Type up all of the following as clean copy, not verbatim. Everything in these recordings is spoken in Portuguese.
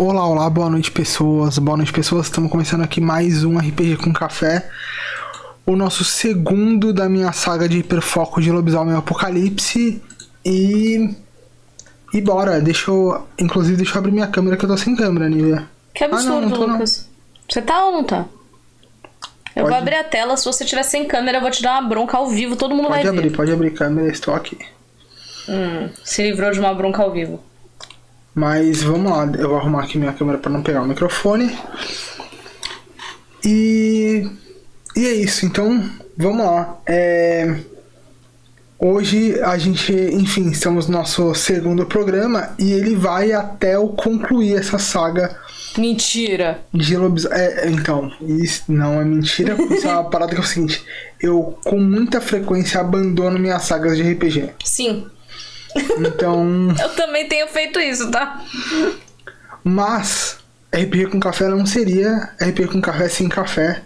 Olá, olá, boa noite pessoas, estamos começando aqui mais um RPG com Café, o nosso segundo da minha saga de hiperfoco de Lobisomem Apocalipse e bora, deixa eu abrir minha câmera que eu tô sem câmera, Nívia. Que absurdo, não tô, Lucas. Você tá ou não tá? Eu Pode. vou abrir a tela, se você estiver sem câmera eu vou te dar uma bronca ao vivo, todo mundo vai ver. Pode abrir câmera, estou aqui. Se livrou de uma bronca ao vivo. Mas vamos lá, eu vou arrumar aqui minha câmera para não pegar o microfone. E é isso, então vamos lá. Hoje a gente, enfim, estamos no nosso segundo programa e ele vai até eu concluir essa saga. Mentira! De lobisomem. Então, isso não é mentira, isso é uma parada que é o seguinte: eu com muita frequência abandono minhas sagas de RPG. Sim. Então. Eu também tenho feito isso, tá? Mas RPG com café não seria RPG com café sem café.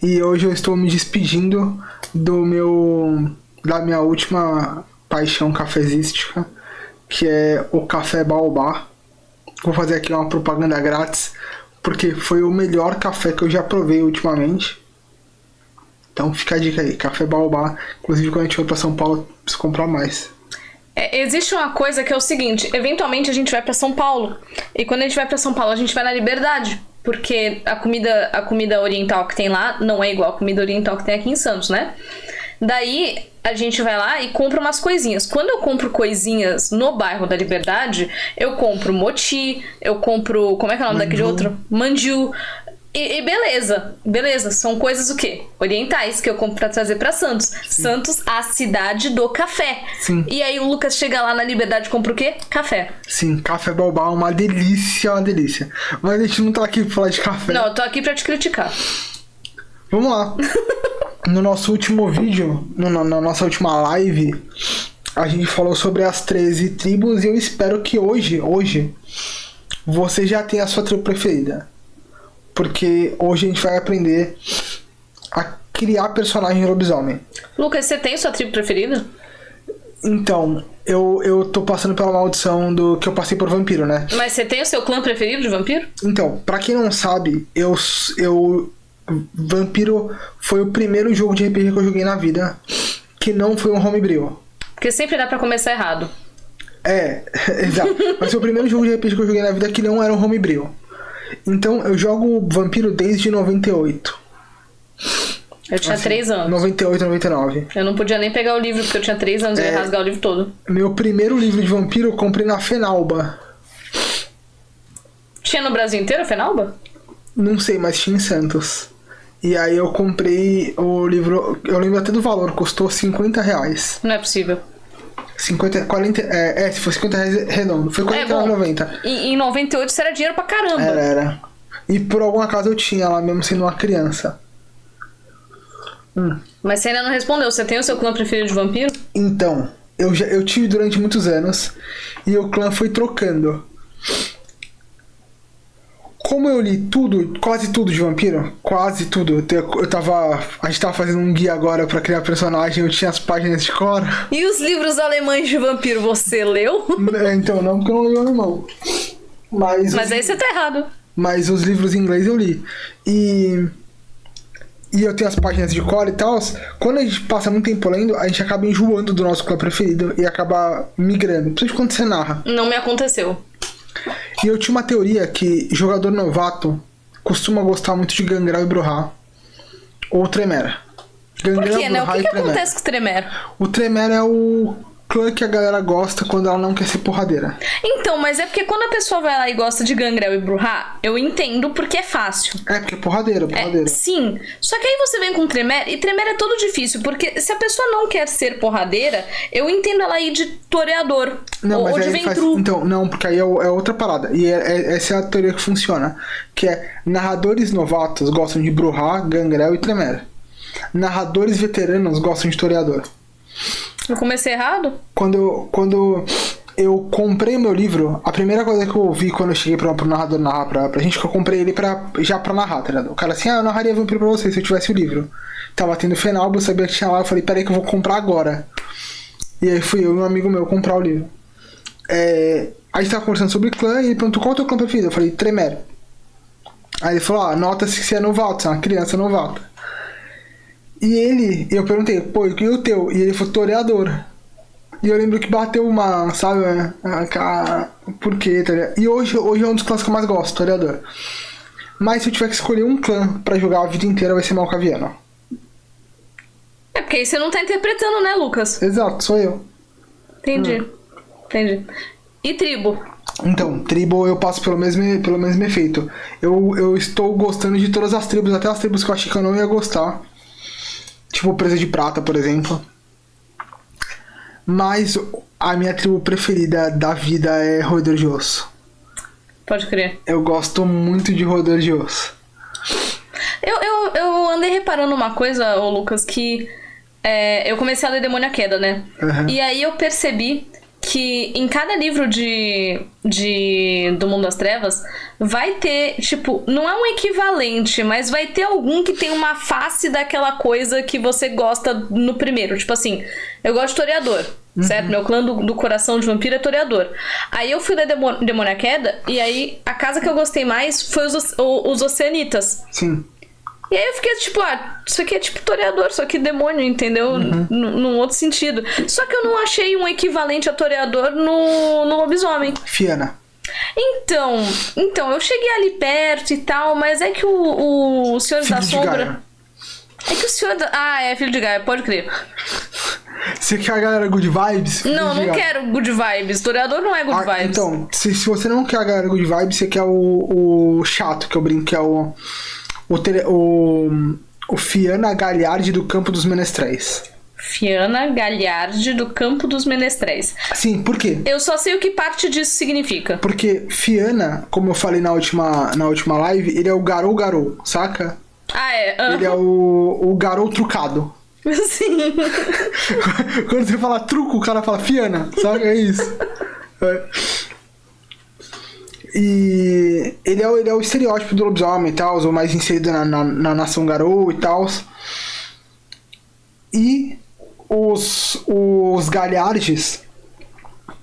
E hoje eu estou me despedindo da minha última paixão cafezística, que é o Café Baobá. Vou fazer aqui uma propaganda grátis, porque foi o melhor café que eu já provei ultimamente. Então fica a dica aí, Café Baobá. Inclusive quando a gente for pra São Paulo, eu preciso comprar mais. Existe uma coisa que é o seguinte, eventualmente a gente vai pra São Paulo, e quando a gente vai pra São Paulo a gente vai na Liberdade, porque a comida oriental que tem lá não é igual a comida oriental que tem aqui em Santos, né? Daí a gente vai lá e compra umas coisinhas. Quando eu compro coisinhas no bairro da Liberdade, eu compro moti, eu compro, como é que é o nome daquele outro? Mandiu. E beleza, são coisas o quê? Orientais, que eu compro pra trazer pra Santos. Sim. Santos, a cidade do café. Sim. E aí o Lucas chega lá na Liberdade e compra o quê? Café. Sim, Café Baobá, uma delícia. Mas a gente não tá aqui pra falar de café. Não, eu tô aqui pra te criticar. Vamos lá. No nosso último vídeo, na nossa última live, a gente falou sobre as 13 tribos e eu espero que hoje, você já tenha a sua tribo preferida. Porque hoje a gente vai aprender a criar personagem lobisomem. Lucas, você tem sua tribo preferida? Então, eu tô passando pela maldição do que eu passei por vampiro, né? Mas você tem o seu clã preferido de vampiro? Então, pra quem não sabe, Vampiro foi o primeiro jogo de RPG que eu joguei na vida que não foi um homebrew. Porque sempre dá pra começar errado. Exato. Mas foi o primeiro jogo de RPG que eu joguei na vida que não era um homebrew. Então, eu jogo Vampiro desde 98. Eu tinha 3 anos. 98, 99. Eu não podia nem pegar o livro, porque eu tinha 3 anos e eu ia rasgar o livro todo. Meu primeiro livro de vampiro eu comprei na Fenalba. Tinha no Brasil inteiro a Fenalba? Não sei, mas tinha em Santos. E aí eu comprei o livro, eu lembro até do valor, custou R$50. Não é possível. 50, 40, se for R$50 redondo, foi R$49,90. Em 98 isso era dinheiro pra caramba. Era. E por alguma causa eu tinha lá, mesmo sendo uma criança. Mas você ainda não respondeu, você tem o seu clã preferido de vampiro? Então, eu tive durante muitos anos e o clã foi trocando. Como eu li tudo, quase tudo de vampiro, quase tudo, a gente tava fazendo um guia agora pra criar personagem, eu tinha as páginas de cor. E os livros alemães de vampiro, você leu? Então, não, porque eu não li o alemão. Mas aí você tá errado. Mas os livros em inglês eu li. E eu tenho as páginas de cor e tal. Quando a gente passa muito tempo lendo, a gente acaba enjoando do nosso clã preferido e acaba migrando, principalmente quando você narra. Não me aconteceu. E eu tinha uma teoria que jogador novato costuma gostar muito de Gangrel e Bruhá. Ou Tremere. Por quê, né? O que acontece com o Tremere? O Tremere é o clã que a galera gosta quando ela não quer ser porradeira. Então, mas é porque quando a pessoa vai lá e gosta de Gangrel e Bruhá, eu entendo porque é fácil. Porque é porradeira. Sim. Só que aí você vem com Tremere, e Tremere é todo difícil, porque se a pessoa não quer ser porradeira, eu entendo ela ir de toreador. Ou de ventru. Então, não, porque aí é outra parada. E essa é a teoria que funciona. Que é, narradores novatos gostam de Bruhá, Gangrel e Tremere. Narradores veteranos gostam de toreador. Eu comecei errado? Quando eu comprei meu livro, a primeira coisa que eu ouvi quando eu cheguei pro narrador narrar pra gente, que eu comprei ele já pra narrar, tá ligado? O cara assim, eu narraria vampiro pra você se eu tivesse o livro. Tava tendo Fenalba, eu sabia que tinha lá, eu falei, peraí que eu vou comprar agora. E aí fui eu e um amigo meu comprar o livro. A gente tava conversando sobre clã e ele perguntou qual é o teu clã preferido. Eu falei, Tremere. Aí ele falou, nota-se que você é novato, você é uma criança novata. E eu perguntei, pô, e o teu? E ele falou, Toreador. E eu lembro que bateu uma, sabe, por quê, tá ligado? E hoje é um dos clãs que eu mais gosto, Toreador. Mas se eu tiver que escolher um clã pra jogar a vida inteira, vai ser Malkaviano. É porque aí você não tá interpretando, né, Lucas? Exato, sou eu. Entendi. E tribo? Então, tribo eu passo pelo mesmo efeito. Eu estou gostando de todas as tribos, até as tribos que eu achei que eu não ia gostar. Tipo Presa de Prata, por exemplo. Mas a minha tribo preferida da vida é Roedor de Osso. Pode crer. Eu gosto muito de Roedor de Osso. Eu andei reparando uma coisa, ô Lucas, que eu comecei a ler Demônio à Queda, né? Uhum. E aí eu percebi que em cada livro do Mundo das Trevas vai ter, tipo, não é um equivalente, mas vai ter algum que tem uma face daquela coisa que você gosta no primeiro. Tipo assim, eu gosto de Toreador, certo? Meu clã do coração de vampiro é Toreador. Aí eu fui ler Demônio à Queda, e aí a casa que eu gostei mais foi os Oceanitas. Sim. E aí eu fiquei tipo, isso aqui é tipo Toreador, só que demônio, entendeu? Num outro sentido. Só que eu não achei um equivalente a Toreador no Lobisomem. Fiana. Então, eu cheguei ali perto e tal, mas é que o Senhores da Sombra... É que o Senhor da... é Filho de Gaia, pode crer. Você quer a galera good vibes? Não quero good vibes. Toreador não é good vibes. Então, se você não quer a galera good vibes, você quer o chato, que eu brinco, que é o Fiana Galhardi do Campo dos Menestréis. Fiana Galhardi do Campo dos Menestréis. Sim, por quê? Eu só sei o que parte disso significa. Porque Fiana, como eu falei na última live, ele é o Garou, saca? Ele é o Garou trucado. Sim. Quando você fala truco, o cara fala Fiana, saca? É isso. E ele é o estereótipo do lobisomem e tal, o mais inserido na nação Garou e tal. E os Galhardes,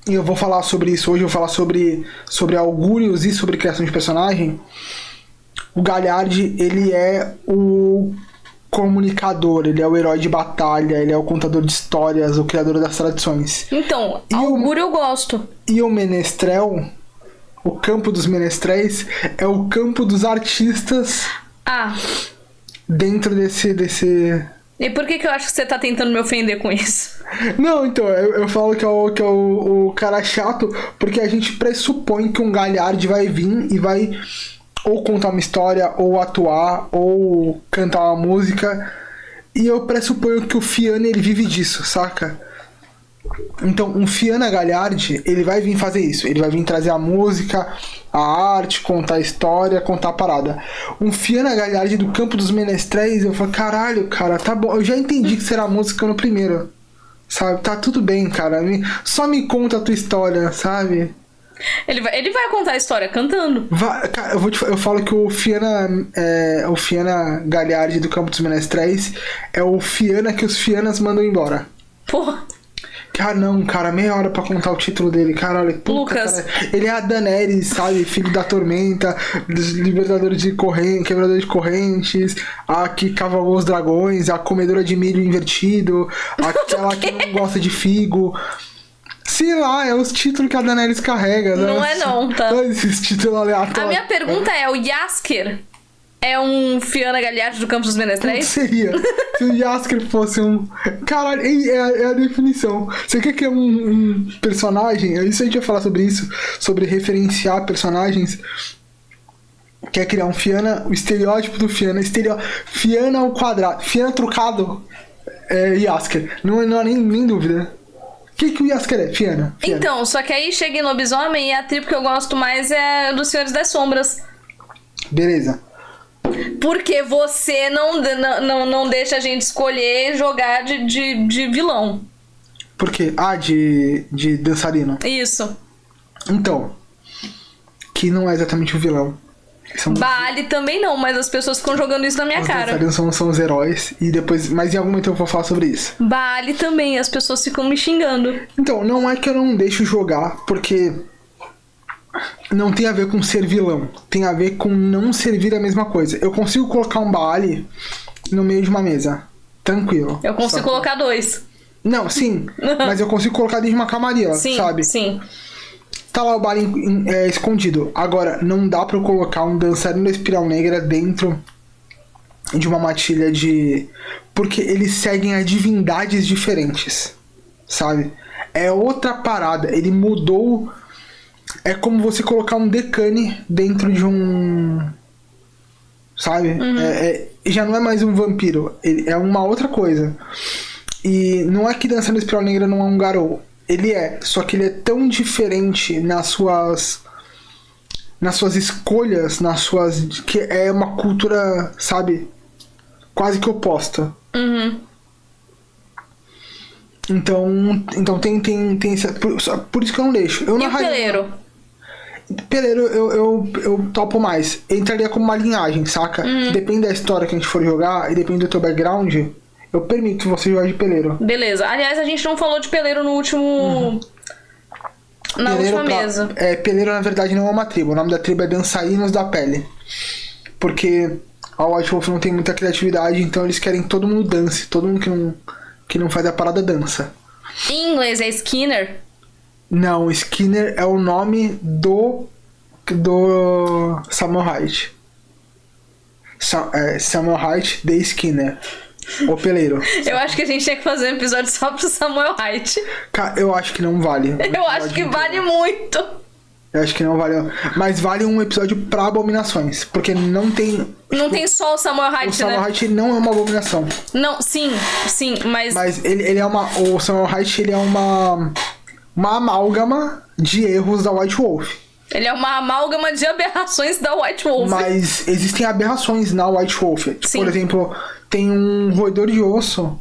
e eu vou falar sobre isso hoje, eu vou falar sobre augúrios e sobre criação de personagem. O Galhardi, ele é o comunicador, ele é o herói de batalha, ele é o contador de histórias, o criador das tradições. Então, augúrio eu gosto. E o Menestrel, o campo dos menestréis, é o campo dos artistas dentro desse... E por que eu acho que você tá tentando me ofender com isso? Não, então, eu falo que é o cara chato, porque a gente pressupõe que um Galhardi vai vir e vai ou contar uma história, ou atuar, ou cantar uma música, e eu pressuponho que o Fiana, ele vive disso, saca? Então, um Fiana Galhardi, ele vai vir fazer isso. Ele vai vir trazer a música, a arte, contar a história, contar a parada. Um Fiana Galhardi do Campo dos Menestréis, eu falo, caralho, cara, tá bom. Eu já entendi que será música no primeiro, sabe? Tá tudo bem, cara. Só me conta a tua história, sabe? Ele vai contar a história cantando. Cara, eu falo que o Fiana Galhardi do Campo dos Menestréis é o Fiana que os Fianas mandam embora. Porra. Cara, meia hora pra contar o título dele, caralho. Puta, Lucas. Cara, ele é a Daenerys, sabe? Filho da Tormenta, libertador de correntes, quebrador de correntes, a que cavalgou os dragões, a comedora de milho invertido, aquela que não gosta de figo. Sei lá, é os títulos que a Daenerys carrega. Não é não, tá? Esses títulos aleatórios. A minha pergunta é, o Jaskier é um Fiana Galhardi do Campo dos Menestréis? Seria. Se o Jaskier fosse um... Caralho, é a definição. Você quer que é um personagem? Isso a gente vai falar sobre isso. Sobre referenciar personagens. Quer criar um Fiana, o estereótipo do Fiana. Fiana ao quadrado. Fiana trucado é Jaskier. Não há nem dúvida. O que o Jaskier é? Fiana. Então, só que aí chega em Lobisomem e a tribo que eu gosto mais é dos Senhores das Sombras. Beleza. Porque você não deixa a gente escolher jogar de vilão. Por quê? De dançarino. Isso. Então, que não é exatamente o vilão. Bali também não, mas as pessoas ficam jogando isso na minha cara. Os dançarinos são os heróis. E depois, mas em algum momento eu vou falar sobre isso. Bali também, as pessoas ficam me xingando. Então, não é que eu não deixo jogar, porque não tem a ver com ser vilão. Tem a ver com não servir a mesma coisa. Eu consigo colocar um Bali no meio de uma mesa. Tranquilo. Eu consigo colocar 2. Não, sim. Mas eu consigo colocar dentro de uma camaria, sabe? Sim. Tá lá o Bali escondido. Agora, não dá pra eu colocar um dançarino da Espiral Negra dentro de uma matilha de... Porque eles seguem a divindades diferentes, sabe? É outra parada. Ele mudou... É como você colocar um Decane dentro de um... Sabe? Já não é mais um vampiro. É uma outra coisa. E não é que Dançando da Espiral Negra não é um Garou. Ele é. Só que ele é tão diferente nas suas escolhas, que é uma cultura, sabe? Quase que oposta. Então tem esse, por isso que eu não deixo. E o Peleiro? Peleiro eu topo mais. Entraria como uma linhagem, saca? Depende da história que a gente for jogar e depende do teu background. Eu permito você jogar de Peleiro. Beleza. Aliás, a gente não falou de Peleiro no último... Na Peleiro última mesa. Peleiro, na verdade, não é uma tribo. O nome da tribo é Dançarinos da Pele. Porque a White Wolf não tem muita criatividade, então eles querem que todo mundo dance. Todo mundo que não faz a parada dança. Em inglês é Skinner? Não, Skinner é o nome do Samuel Height. Samuel Height de Skinner. O Peleiro. Eu acho que a gente tinha que fazer um episódio só pro Samuel Height. Cara, eu acho que não vale. Eu acho que vale muito. Eu acho que não vale. Mas vale um episódio pra abominações. Porque não tem... Não tem só o Samuel Height, né? O Samuel Height não é uma abominação. Não, sim, mas... Mas ele é uma... O Samuel Height, ele é uma amálgama de erros da White Wolf. Ele é uma amálgama de aberrações da White Wolf. Mas existem aberrações na White Wolf. Sim. Por exemplo, tem um roedor de osso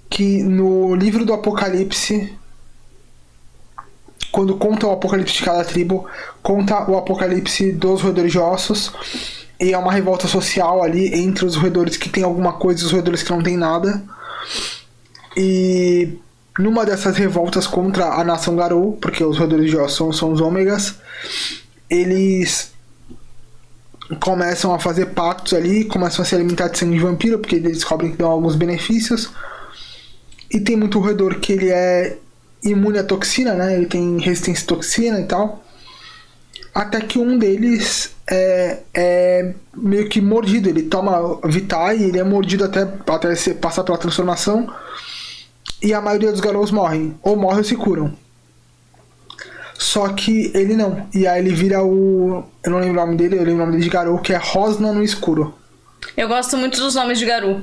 que no livro do Apocalipse, quando conta o Apocalipse de cada tribo, conta o Apocalipse dos roedores de ossos. E é uma revolta social ali entre os roedores que tem alguma coisa e os roedores que não tem nada. E numa dessas revoltas contra a nação Garou, porque os roedores de ossos são os ômegas, eles começam a fazer pactos ali, começam a se alimentar de sangue de vampiro, porque eles descobrem que dão alguns benefícios. E tem muito roedor que ele é imune à toxina, né? Ele tem resistência à toxina e tal. Até que um deles é meio que mordido. Ele toma Vitae e ele é mordido até passar pela transformação. E a maioria dos Garous morrem. Ou morrem ou se curam. Só que ele não. E aí ele vira o... Eu não lembro o nome dele, eu lembro o nome dele de Garou, que é Rosna no Escuro. Eu gosto muito dos nomes de Garou.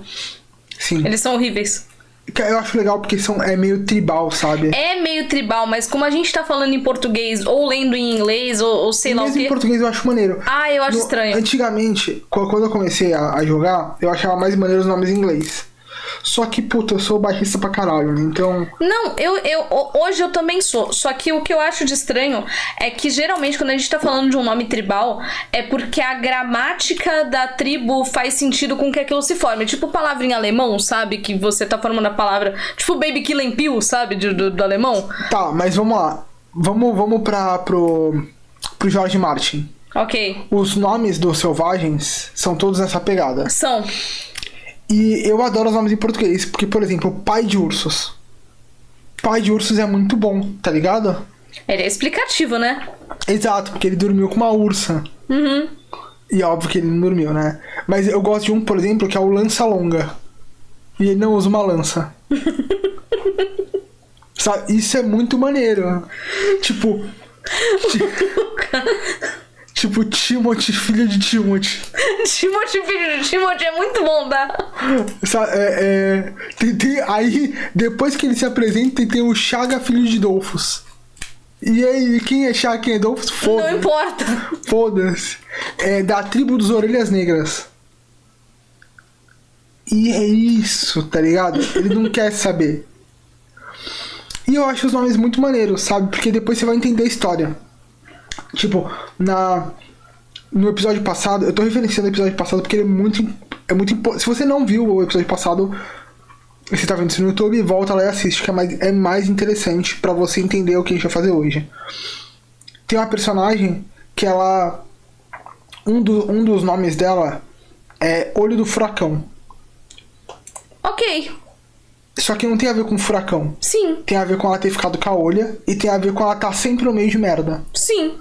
Sim. Eles são horríveis. Eu acho legal porque é meio tribal, sabe? É meio tribal, mas como a gente tá falando em português, ou lendo em inglês, ou sei lá o quê... Mesmo em português eu acho maneiro. Ah, eu acho estranho. Antigamente, quando eu comecei a jogar, eu achava mais maneiro os nomes em inglês. Só que, puta, eu sou baixista pra caralho, né? Então... Não, hoje eu também sou. Só que o que eu acho de estranho é que geralmente quando a gente tá falando de um nome tribal, é porque a gramática da tribo faz sentido com que aquilo se forme. Tipo palavra em alemão, sabe? Que você tá formando a palavra... Tipo Baby Killing Pill, sabe? Do alemão. Tá, mas vamos lá. Vamos pro George Martin. Ok. Os nomes dos selvagens são todos nessa pegada. São... E eu adoro os nomes em português, porque, por exemplo, Pai de Ursos. Pai de Ursos é muito bom, tá ligado? Ele é explicativo, né? Exato, porque ele dormiu com uma ursa. Uhum. E óbvio que ele não dormiu, né? Mas eu gosto de um, por exemplo, que é o Lança Longa. E ele não usa uma lança. Sabe? Isso é muito maneiro. Tipo... Tipo Timothy, filho de Timothy. Timothy, filho de Timothy é muito bom, tá? Aí, depois que ele se apresenta, tem o Chaga, filho de Dolphus. E aí, quem é Chaga, quem é Dolphus? Foda-se. Não importa. Foda-se. É da tribo dos Orelhas Negras. E é isso, tá ligado? Ele não quer saber. E eu acho os nomes muito maneiros, sabe? Porque depois você vai entender a história. Tipo, no episódio passado, eu tô referenciando o episódio passado porque ele é muito importante. Se você não viu o episódio passado, você tá vendo isso no YouTube, volta lá e assiste, que é mais interessante pra você entender o que a gente vai fazer hoje. Tem uma personagem que ela... Um dos nomes dela é Olho do Furacão. Ok. Só que não tem a ver com furacão. Sim. Tem a ver com ela ter ficado caolha e tem a ver com ela estar sempre no meio de merda. Sim.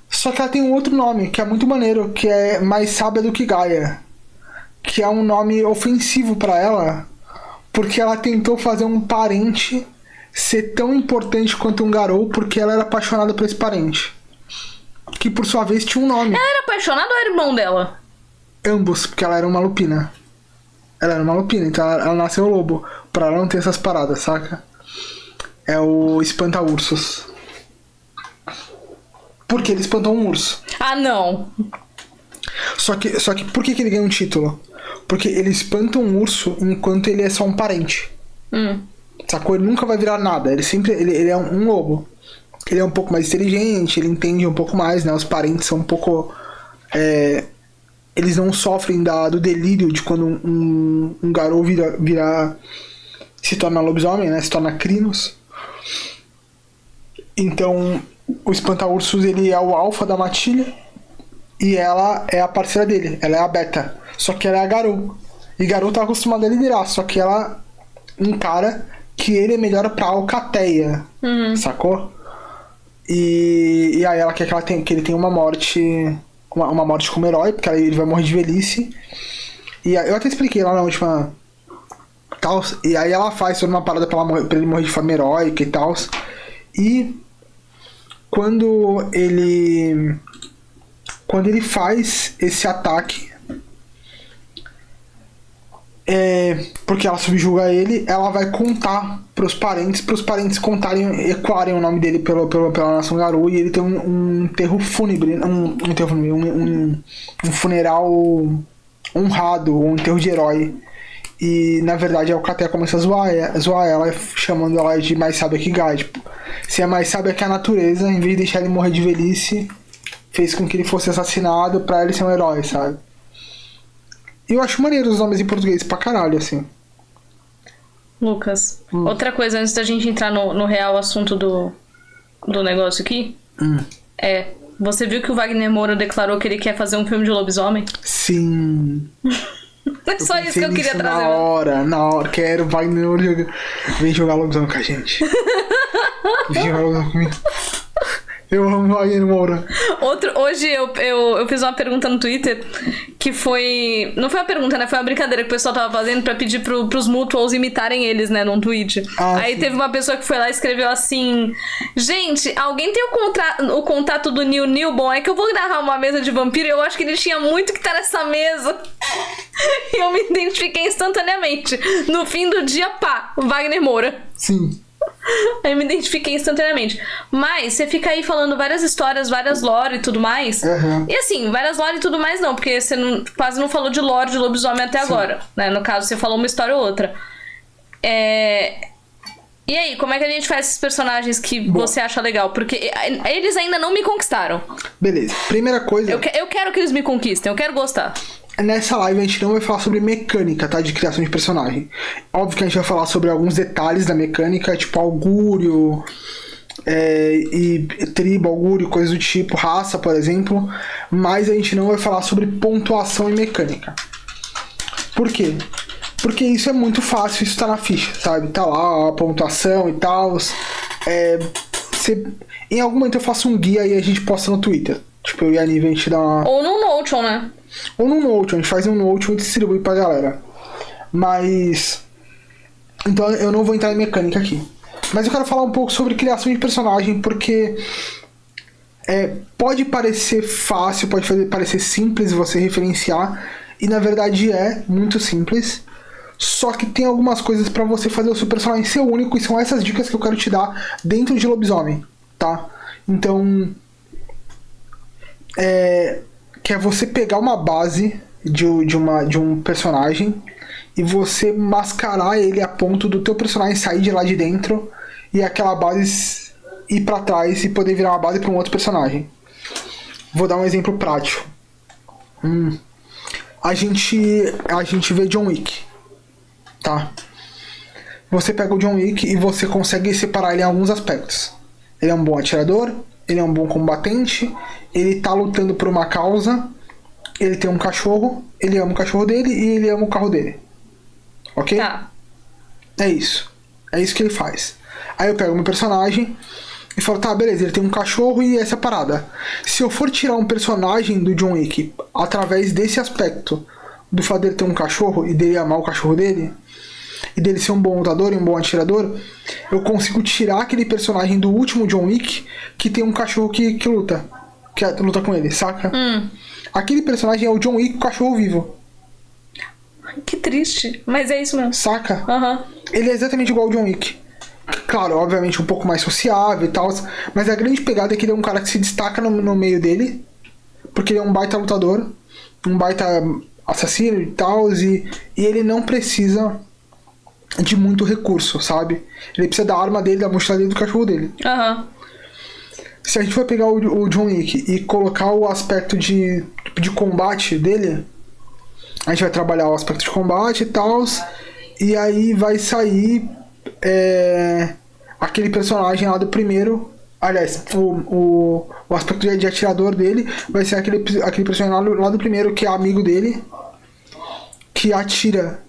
Só que ela tem um outro nome, que é muito maneiro, que é Mais Sábia do que Gaia. Que é um nome ofensivo pra ela, porque ela tentou fazer um parente ser tão importante quanto um Garou, porque ela era apaixonada por esse parente. Que por sua vez tinha um nome. Ela era apaixonada ou era irmão dela? Ambos, porque ela era uma lupina. Ela era uma lupina, então ela nasceu lobo. Pra ela não ter essas paradas, saca? É o espanta-ursos. Porque ele espantou um urso. Ah, não. Só que por que ele ganha um título? Porque ele espanta um urso enquanto ele é só um parente. Sacou? Ele nunca vai virar nada. Ele é um lobo. Ele é um pouco mais inteligente, ele entende um pouco mais, né? Os parentes são um pouco... eles não sofrem do delírio de quando um Garou se torna lobisomem, né? Se torna crinos. Então, o espanta-ursos, ele é o alfa da matilha e ela é a parceira dele. Ela é a beta. Só que ela é a Garou. E Garou tá acostumada a liderar, só que ela encara que ele é melhor pra alcateia. Sacou? E aí ela quer que ele tenha uma morte... Uma morte como herói, porque aí ele vai morrer de velhice. E eu até expliquei lá na última... Tal, e aí ela faz toda uma parada pra ele morrer de forma heróica e tal. E quando ele faz esse ataque, porque ela subjuga ele, ela vai contar pros parentes ecoarem o nome dele pela nação Garou, e ele tem um enterro fúnebre, um funeral honrado, um enterro de herói. E na verdade a Alcateia começa a zoar ela, chamando ela de mais sábia que Gaia. Tipo, se é mais sábia que a natureza, em vez de deixar ele morrer de velhice, fez com que ele fosse assassinado pra ele ser um herói, sabe? E eu acho maneiro os nomes em português pra caralho, assim. Lucas, outra coisa antes da gente entrar no real assunto do negócio aqui. Você viu que o Wagner Moura declarou que ele quer fazer um filme de lobisomem? Sim. É só isso que eu queria trazer. Na hora, quero o Wagner Moura. Vem jogar lobisomem com a gente. Vem jogar lobisomem comigo. Eu amo o Wagner Moura. Hoje eu fiz uma pergunta no Twitter que foi... Não foi uma pergunta, né? Foi uma brincadeira que o pessoal tava fazendo pra pedir pros mutuals imitarem eles, né? Num tweet. Aí sim. Teve uma pessoa que foi lá e escreveu assim: gente, alguém tem o contato do Nil? Bom, é que eu vou narrar uma mesa de vampiro e eu acho que ele tinha muito que estar nessa mesa. E eu me identifiquei instantaneamente. No fim do dia, pá, Wagner Moura. Sim. Aí eu me identifiquei instantaneamente. Mas você fica aí falando várias histórias, várias lore e tudo mais. E assim, várias lore e tudo mais não, porque você quase não falou de lore de lobisomem até agora, né? No caso, você falou uma história ou outra. E aí, como é que a gente faz esses personagens que você acha legal? Porque eles ainda não me conquistaram. Beleza. Primeira coisa... Eu quero que eles me conquistem, eu quero gostar. Nessa live a gente não vai falar sobre mecânica, tá? De criação de personagem. Óbvio que a gente vai falar sobre alguns detalhes da mecânica, tipo augúrio, e tribo, augúrio, coisas do tipo, raça, por exemplo. Mas a gente não vai falar sobre pontuação e mecânica. Por quê? Porque isso é muito fácil, isso tá na ficha, sabe? Tá lá a pontuação e tal. Em algum momento eu faço um guia e a gente posta no Twitter. Tipo, eu e a Nive, a gente dá uma... Ou no Notion, né? Ou no Notion, a gente faz um Notion e distribui pra galera. Mas... Então eu não vou entrar em mecânica aqui. Mas eu quero falar um pouco sobre criação de personagem, porque... pode parecer fácil, pode parecer simples você referenciar. E na verdade é muito simples. Só que tem algumas coisas pra você fazer o seu personagem ser único. E são essas dicas que eu quero te dar dentro de lobisomem, tá? Então... que é você pegar uma base de um personagem e você mascarar ele a ponto do teu personagem sair de lá de dentro e aquela base ir pra trás e poder virar uma base pra um outro personagem. Vou dar um exemplo prático. A gente vê John Wick, tá? Você pega o John Wick e você consegue separar ele em alguns aspectos. Ele é um bom atirador, ele é um bom combatente, ele tá lutando por uma causa, ele tem um cachorro, ele ama o cachorro dele e ele ama o carro dele. Ok? Tá. É isso. É isso que ele faz. Aí eu pego o meu personagem e falo, tá, beleza, ele tem um cachorro e essa parada. Se eu for tirar um personagem do John Wick através desse aspecto, do fato dele ter um cachorro e dele amar o cachorro dele, e dele ser um bom lutador e um bom atirador, eu consigo tirar aquele personagem do último John Wick que tem um cachorro que luta. Que luta com ele, saca? Aquele personagem é o John Wick com o cachorro vivo. Que triste. Mas é isso mesmo. Saca? Aham. Ele é exatamente igual ao John Wick. Claro, obviamente um pouco mais sociável e tal, mas a grande pegada é que ele é um cara que se destaca no meio dele, porque ele é um baita lutador, um baita assassino e tal, e ele não precisa de muito recurso, sabe? Ele precisa da arma dele, da mochila dele, do cachorro dele. Aham. Se a gente for pegar o John Wick e colocar o aspecto de combate dele, a gente vai trabalhar o aspecto de combate e tal, e aí vai sair aquele personagem lá do primeiro. Aliás, o aspecto de atirador dele vai ser aquele personagem lá do primeiro, que é amigo dele, que atira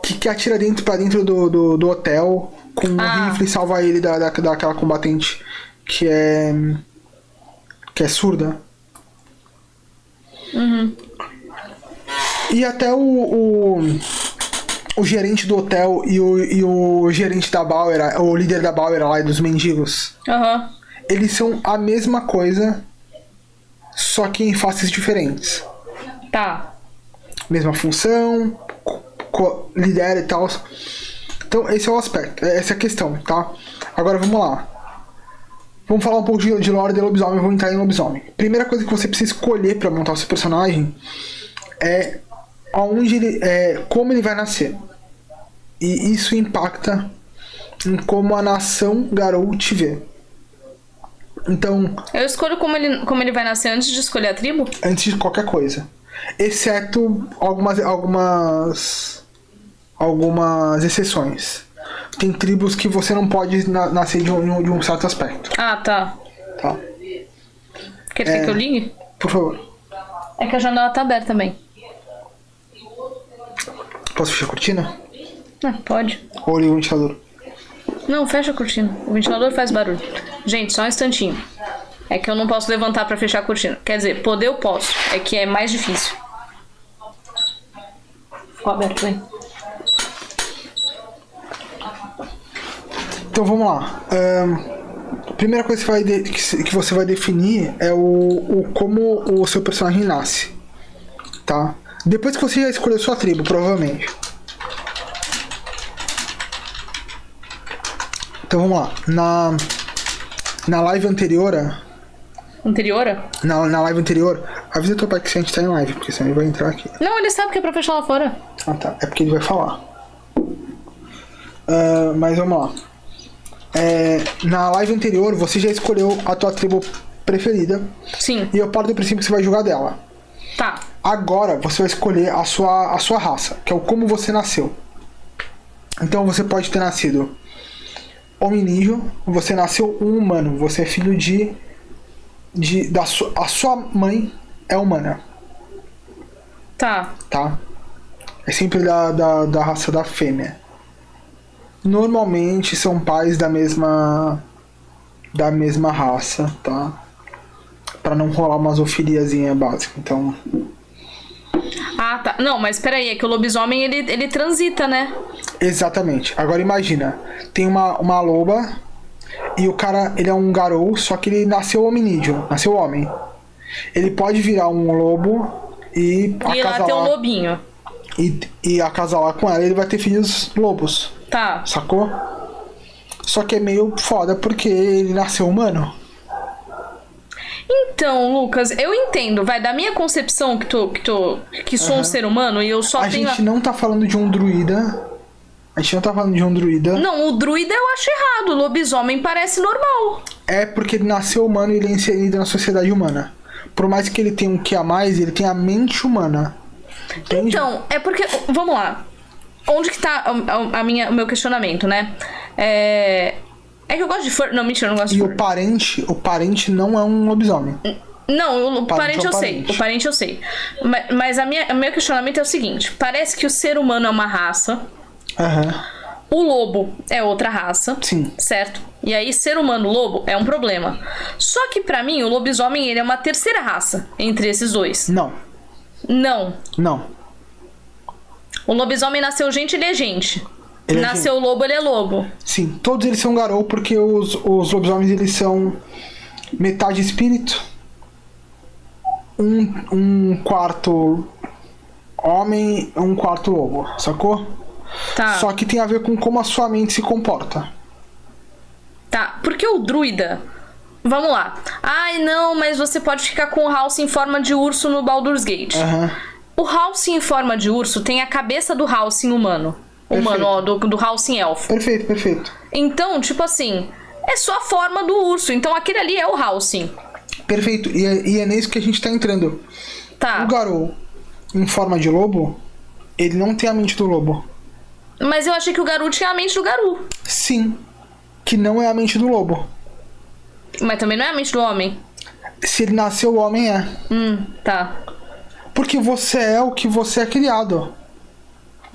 que atira pra dentro do hotel com um rifle e salva ele daquela combatente que é surda. E até o gerente do hotel e o gerente da Bauer, o líder da Bauer lá e dos mendigos, eles são a mesma coisa, só que em faces diferentes. Tá. Mesma função, lidera e tal. Então esse é o aspecto, essa é a questão, tá? Agora vamos lá. Vamos falar um pouco de lore de lobisomem, vamos entrar em lobisomem. Primeira coisa que você precisa escolher para montar o seu personagem é aonde como ele vai nascer. E isso impacta em como a nação Garou te vê. Então, eu escolho como ele vai nascer antes de escolher a tribo? Antes de qualquer coisa. Exceto algumas exceções. Tem tribos que você não pode nascer de um certo aspecto. Ah, tá. Tá. Quer que eu ligue? Por favor. É que a janela tá aberta também. Posso fechar a cortina? Pode. Ou ligo o ventilador? Não, fecha a cortina. O ventilador faz barulho. Gente, só um instantinho. É que eu não posso levantar pra fechar a cortina. Quer dizer, poder eu posso. É que é mais difícil. Ficou aberto aí. Então vamos lá. A primeira coisa que você vai definir é como o seu personagem nasce. Tá? Depois que você já escolheu sua tribo, provavelmente. Então vamos lá. Na live anterior. Anterior? Na live anterior, avisa teu pai que a gente tá em live, porque senão ele vai entrar aqui. Não, ele sabe que é pra fechar lá fora. Ah tá, é porque ele vai falar. Mas vamos lá. Na live anterior, você já escolheu a tua tribo preferida. Sim. E eu parto do princípio que você vai jogar dela. Tá. Agora você vai escolher a sua raça, que é o como você nasceu. Então você pode ter nascido hominídeo, você nasceu um humano, você é filho a sua mãe é humana. Tá. Tá? É sempre da raça da fêmea. Normalmente são pais da mesma raça, tá? Pra não rolar uma zoofiliazinha básica, então... Ah, tá. Não, mas peraí, é que o lobisomem, ele transita, né? Exatamente. Agora imagina, tem uma loba e o cara, ele é um garou, só que ele nasceu hominídeo, nasceu homem. Ele pode virar um lobo e lá ter um lobinho. E acasalar com ela, ele vai ter filhos lobos. Tá. Sacou? Só que é meio foda porque ele nasceu humano. Então, Lucas, eu entendo, vai, da minha concepção que sou um ser humano e eu só a tenho... gente não tá falando de um druida A gente não tá falando de um druida. Não, o druida eu acho errado. O lobisomem parece normal. É porque ele nasceu humano e ele é inserido na sociedade humana. Por mais que ele tenha um que a mais, ele tem a mente humana. Entende? Então, é porque... Vamos lá. Onde que tá o meu questionamento, né? É que eu gosto de fur... Não, mentira, eu não gosto de E fur. o parente não é um lobisomem. Não, o Parente parente é eu o sei. parente. O parente eu sei. Mas o meu questionamento é o seguinte. Parece que o ser humano é uma raça. Aham. O lobo é outra raça. Sim. Certo? E aí, ser humano lobo é um problema. Só que pra mim, o lobisomem ele é uma terceira raça entre esses dois. Não. Não. Não. O lobisomem nasceu gente, ele é gente. Ele é Nasceu lobo, ele é lobo. Sim, todos eles são garou porque os lobisomens eles são metade espírito, um quarto homem, um quarto lobo, sacou? Tá. Só que tem a ver com como a sua mente se comporta. Tá, porque o druida... Vamos lá. Ai, não, mas você pode ficar com o House em forma de urso no Baldur's Gate. Aham. O House em forma de urso tem a cabeça do House humano. Humano, ó, do House elfo. Perfeito, perfeito. Então, tipo assim, é só a forma do urso. Então aquele ali é o House. Perfeito. E é nisso que a gente tá entrando. Tá. O Garou, em forma de lobo, ele não tem a mente do lobo. Mas eu achei que o Garu tinha a mente do Garu. Sim. Que não é a mente do lobo. Mas também não é a mente do homem. Se ele nasceu, o homem é. Tá. Porque você é o que você é criado.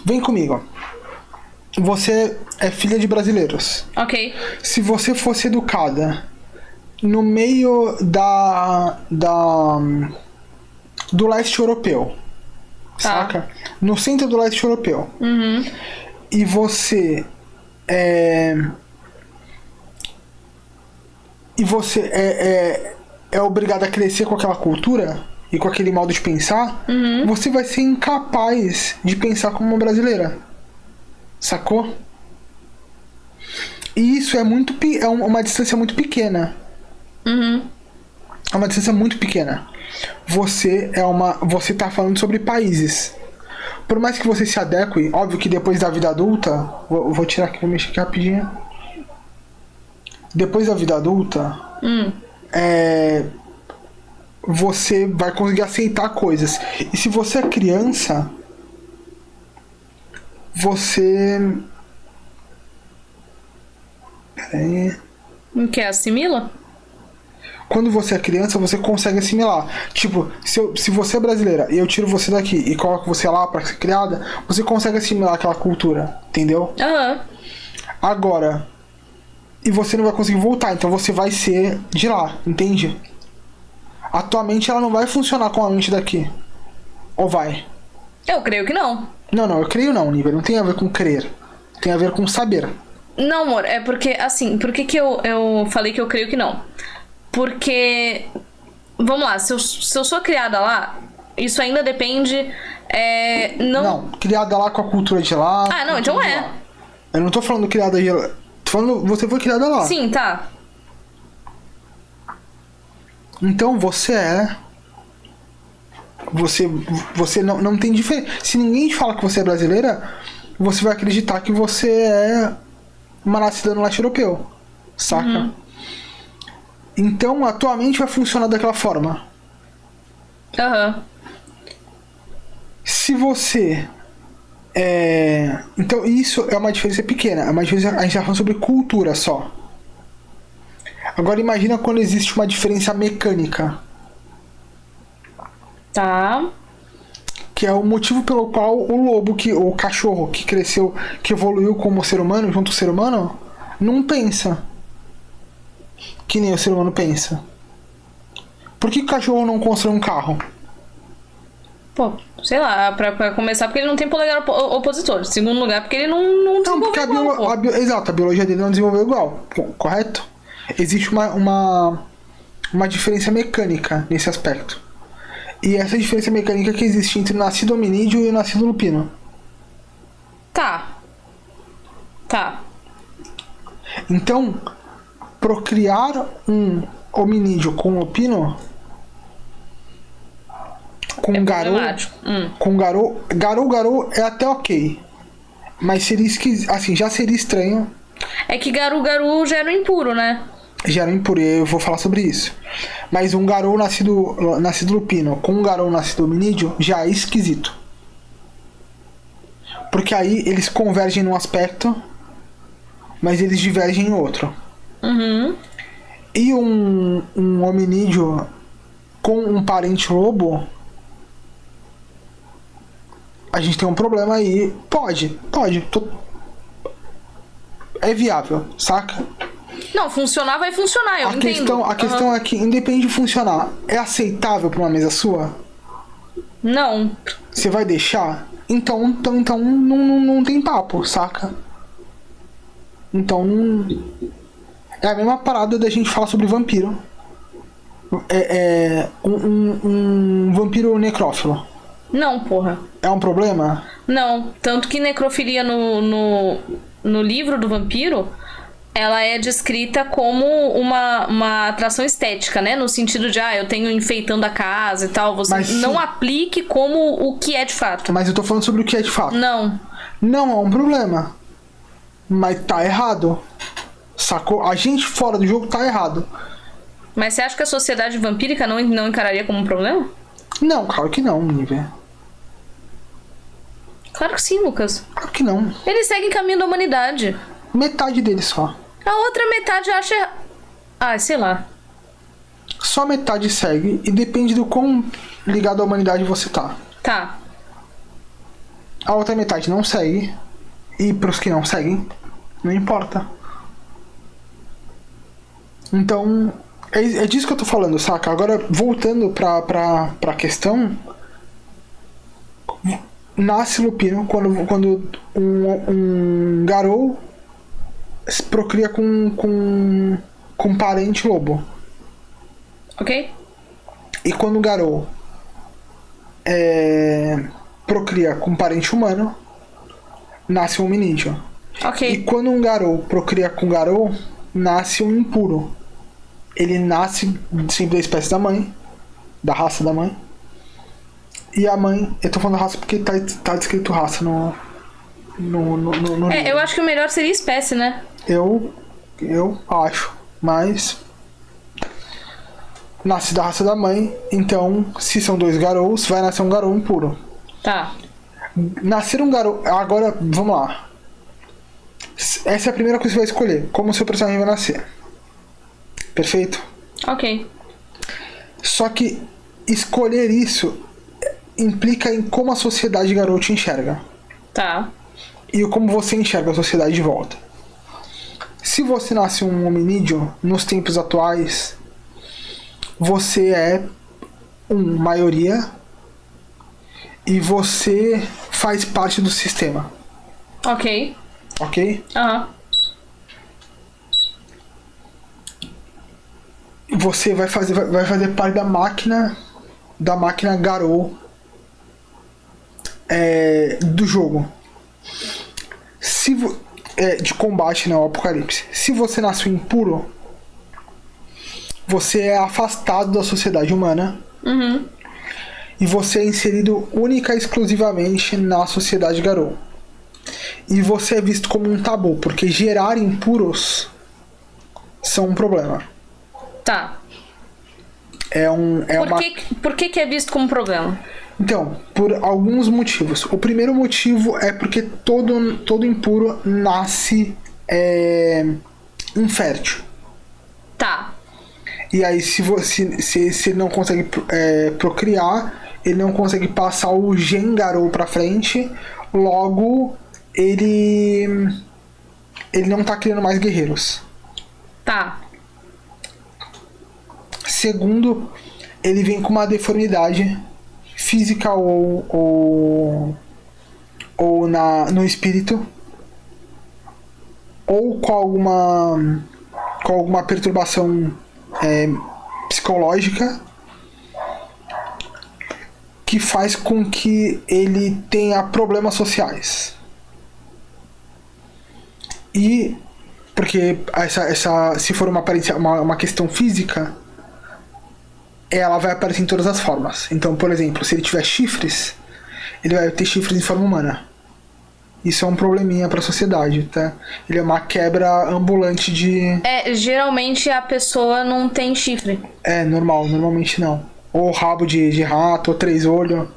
Vem comigo. Você é filha de brasileiros. Ok. Se você fosse educada no meio do leste europeu, Tá. saca? No centro do leste europeu. Uhum. E você é obrigado a crescer com aquela cultura e com aquele modo de pensar, você vai ser incapaz de pensar como uma brasileira. Sacou? E isso é uma distância muito pequena. Uhum. É uma distância muito pequena. Você tá falando sobre países. Por mais que você se adeque, óbvio que depois da vida adulta, vou tirar aqui, vou mexer aqui rapidinho. Depois da vida adulta, você vai conseguir aceitar coisas. E se você é criança, você... Peraí... Que assimila? Quando você é criança, você consegue assimilar. Tipo, se você é brasileira e eu tiro você daqui e coloco você lá pra ser criada, você consegue assimilar aquela cultura, entendeu? Aham. Agora, e você não vai conseguir voltar, então você vai ser de lá, entende? A tua mente, ela não vai funcionar com a mente daqui. Ou vai? Eu creio que não. Não, eu creio não, Nível. Não tem a ver com crer. Tem a ver com saber. Não, amor, é porque, assim, por que eu falei que eu creio que não? Porque, vamos lá, se eu sou criada lá, isso ainda depende, Não, criada lá com a cultura de lá. Ah, não, então é. Lá. Eu não tô falando criada de lá. Tô falando, você foi criada lá. Sim, tá. Então você é... Você não tem diferença. Se ninguém te fala que você é brasileira, você vai acreditar que você é uma nascida no leste europeu. Saca? Então a tua mente vai funcionar daquela forma. Aham. Se você então isso é uma diferença pequena. É uma diferença, a gente tá falando sobre cultura só. Agora imagina quando existe uma diferença mecânica. Tá. Que é o motivo pelo qual o lobo, o cachorro que cresceu, que evoluiu como ser humano, junto ao ser humano, não pensa que nem o ser humano pensa. Por que o cachorro não constrói um carro? Pô, sei lá, pra começar, porque ele não tem polegar opositor. Segundo lugar, porque ele não Não, porque desenvolveu igual, exato, a biologia dele não desenvolveu igual, correto? Existe uma diferença mecânica nesse aspecto. E essa diferença mecânica que existe entre o nascido hominídeo e o nascido lupino. Tá. Então, procriar um hominídeo com lupino, com garou, problemático. com garou é até ok. Mas seria esquisito. Assim, já seria estranho. É que Garu gera o impuro, né? Gera impuro, eu vou falar sobre isso. Mas um Garou nascido lupino com um Garou nascido hominídeo já é esquisito. Porque aí eles convergem num aspecto, mas eles divergem em outro. Uhum. E um hominídeo com um parente lobo, a gente tem um problema aí. Pode. É viável, saca? Não, funcionar vai funcionar, eu entendo. A questão é que, independente de funcionar, é aceitável pra uma mesa sua? Não. Você vai deixar? Então não tem papo, saca? Então não... É a mesma parada da gente falar sobre vampiro. Um vampiro necrófilo. Não, porra. É um problema? Não. Tanto que necrofilia no livro do vampiro, ela é descrita como uma atração estética, né? No sentido de, eu tenho enfeitando a casa e tal. Você não aplique como o que é de fato. Mas eu tô falando sobre o que é de fato. Não. Não é um problema. Mas tá errado. Sacou? A gente fora do jogo tá errado. Mas você acha que a sociedade vampírica não encararia como um problema? Não, claro que não, Nívia. Claro que sim, Lucas. Claro que não. Eles seguem caminho da humanidade. Metade deles só. A outra metade acha... sei lá. Só metade segue e depende do quão ligado à humanidade você tá. Tá. A outra metade não segue. E pros que não seguem, não importa. Então, é disso que eu tô falando, saca? Agora, voltando pra questão... Nasce lupino quando um Garou procria com um parente lobo. Ok? E quando o Garou procria com um parente humano, nasce um hominídeo. Ok. E quando um Garou procria com um Garou, nasce um impuro. Ele nasce sempre da espécie da mãe, da raça da mãe. E a mãe, eu tô falando raça porque tá descrito raça no livro. Eu acho que o melhor seria espécie, né? Eu acho, mas nasce da raça da mãe, então se são dois Garous, vai nascer um Garou impuro. Tá. Nascer um Garou, agora vamos lá. Essa é a primeira coisa que você vai escolher, como o seu personagem vai nascer. Perfeito? Ok. Só que escolher isso implica em como a sociedade Garou te enxerga. Tá. E como você enxerga a sociedade de volta. Se você nasce um hominídeo, nos tempos atuais, você é maioria e você faz parte do sistema. Ok. Ok? Aham. Você vai fazer parte da máquina Garou do jogo. De combate, ao apocalipse. Se você nasce impuro, você é afastado da sociedade humana. Uhum. E você é inserido única e exclusivamente na sociedade Garou. E você é visto como um tabu, porque gerar impuros são um problema. Tá. Por que é visto como um problema? Então, por alguns motivos. O primeiro motivo é porque todo impuro nasce infértil. Tá. E aí, se ele não consegue procriar, ele não consegue passar o gen Garou pra frente, logo ele não tá criando mais guerreiros. Tá. Segundo, ele vem com uma deformidade física ou no espírito, ou com alguma perturbação psicológica que faz com que ele tenha problemas sociais. E porque se for uma questão física, ela vai aparecer em todas as formas. Então, por exemplo, se ele tiver chifres, ele vai ter chifres em forma humana. Isso é um probleminha pra sociedade, tá? Ele é uma quebra ambulante de... Geralmente a pessoa não tem chifre. Normalmente não. Ou rabo de rato, ou 3 olhos.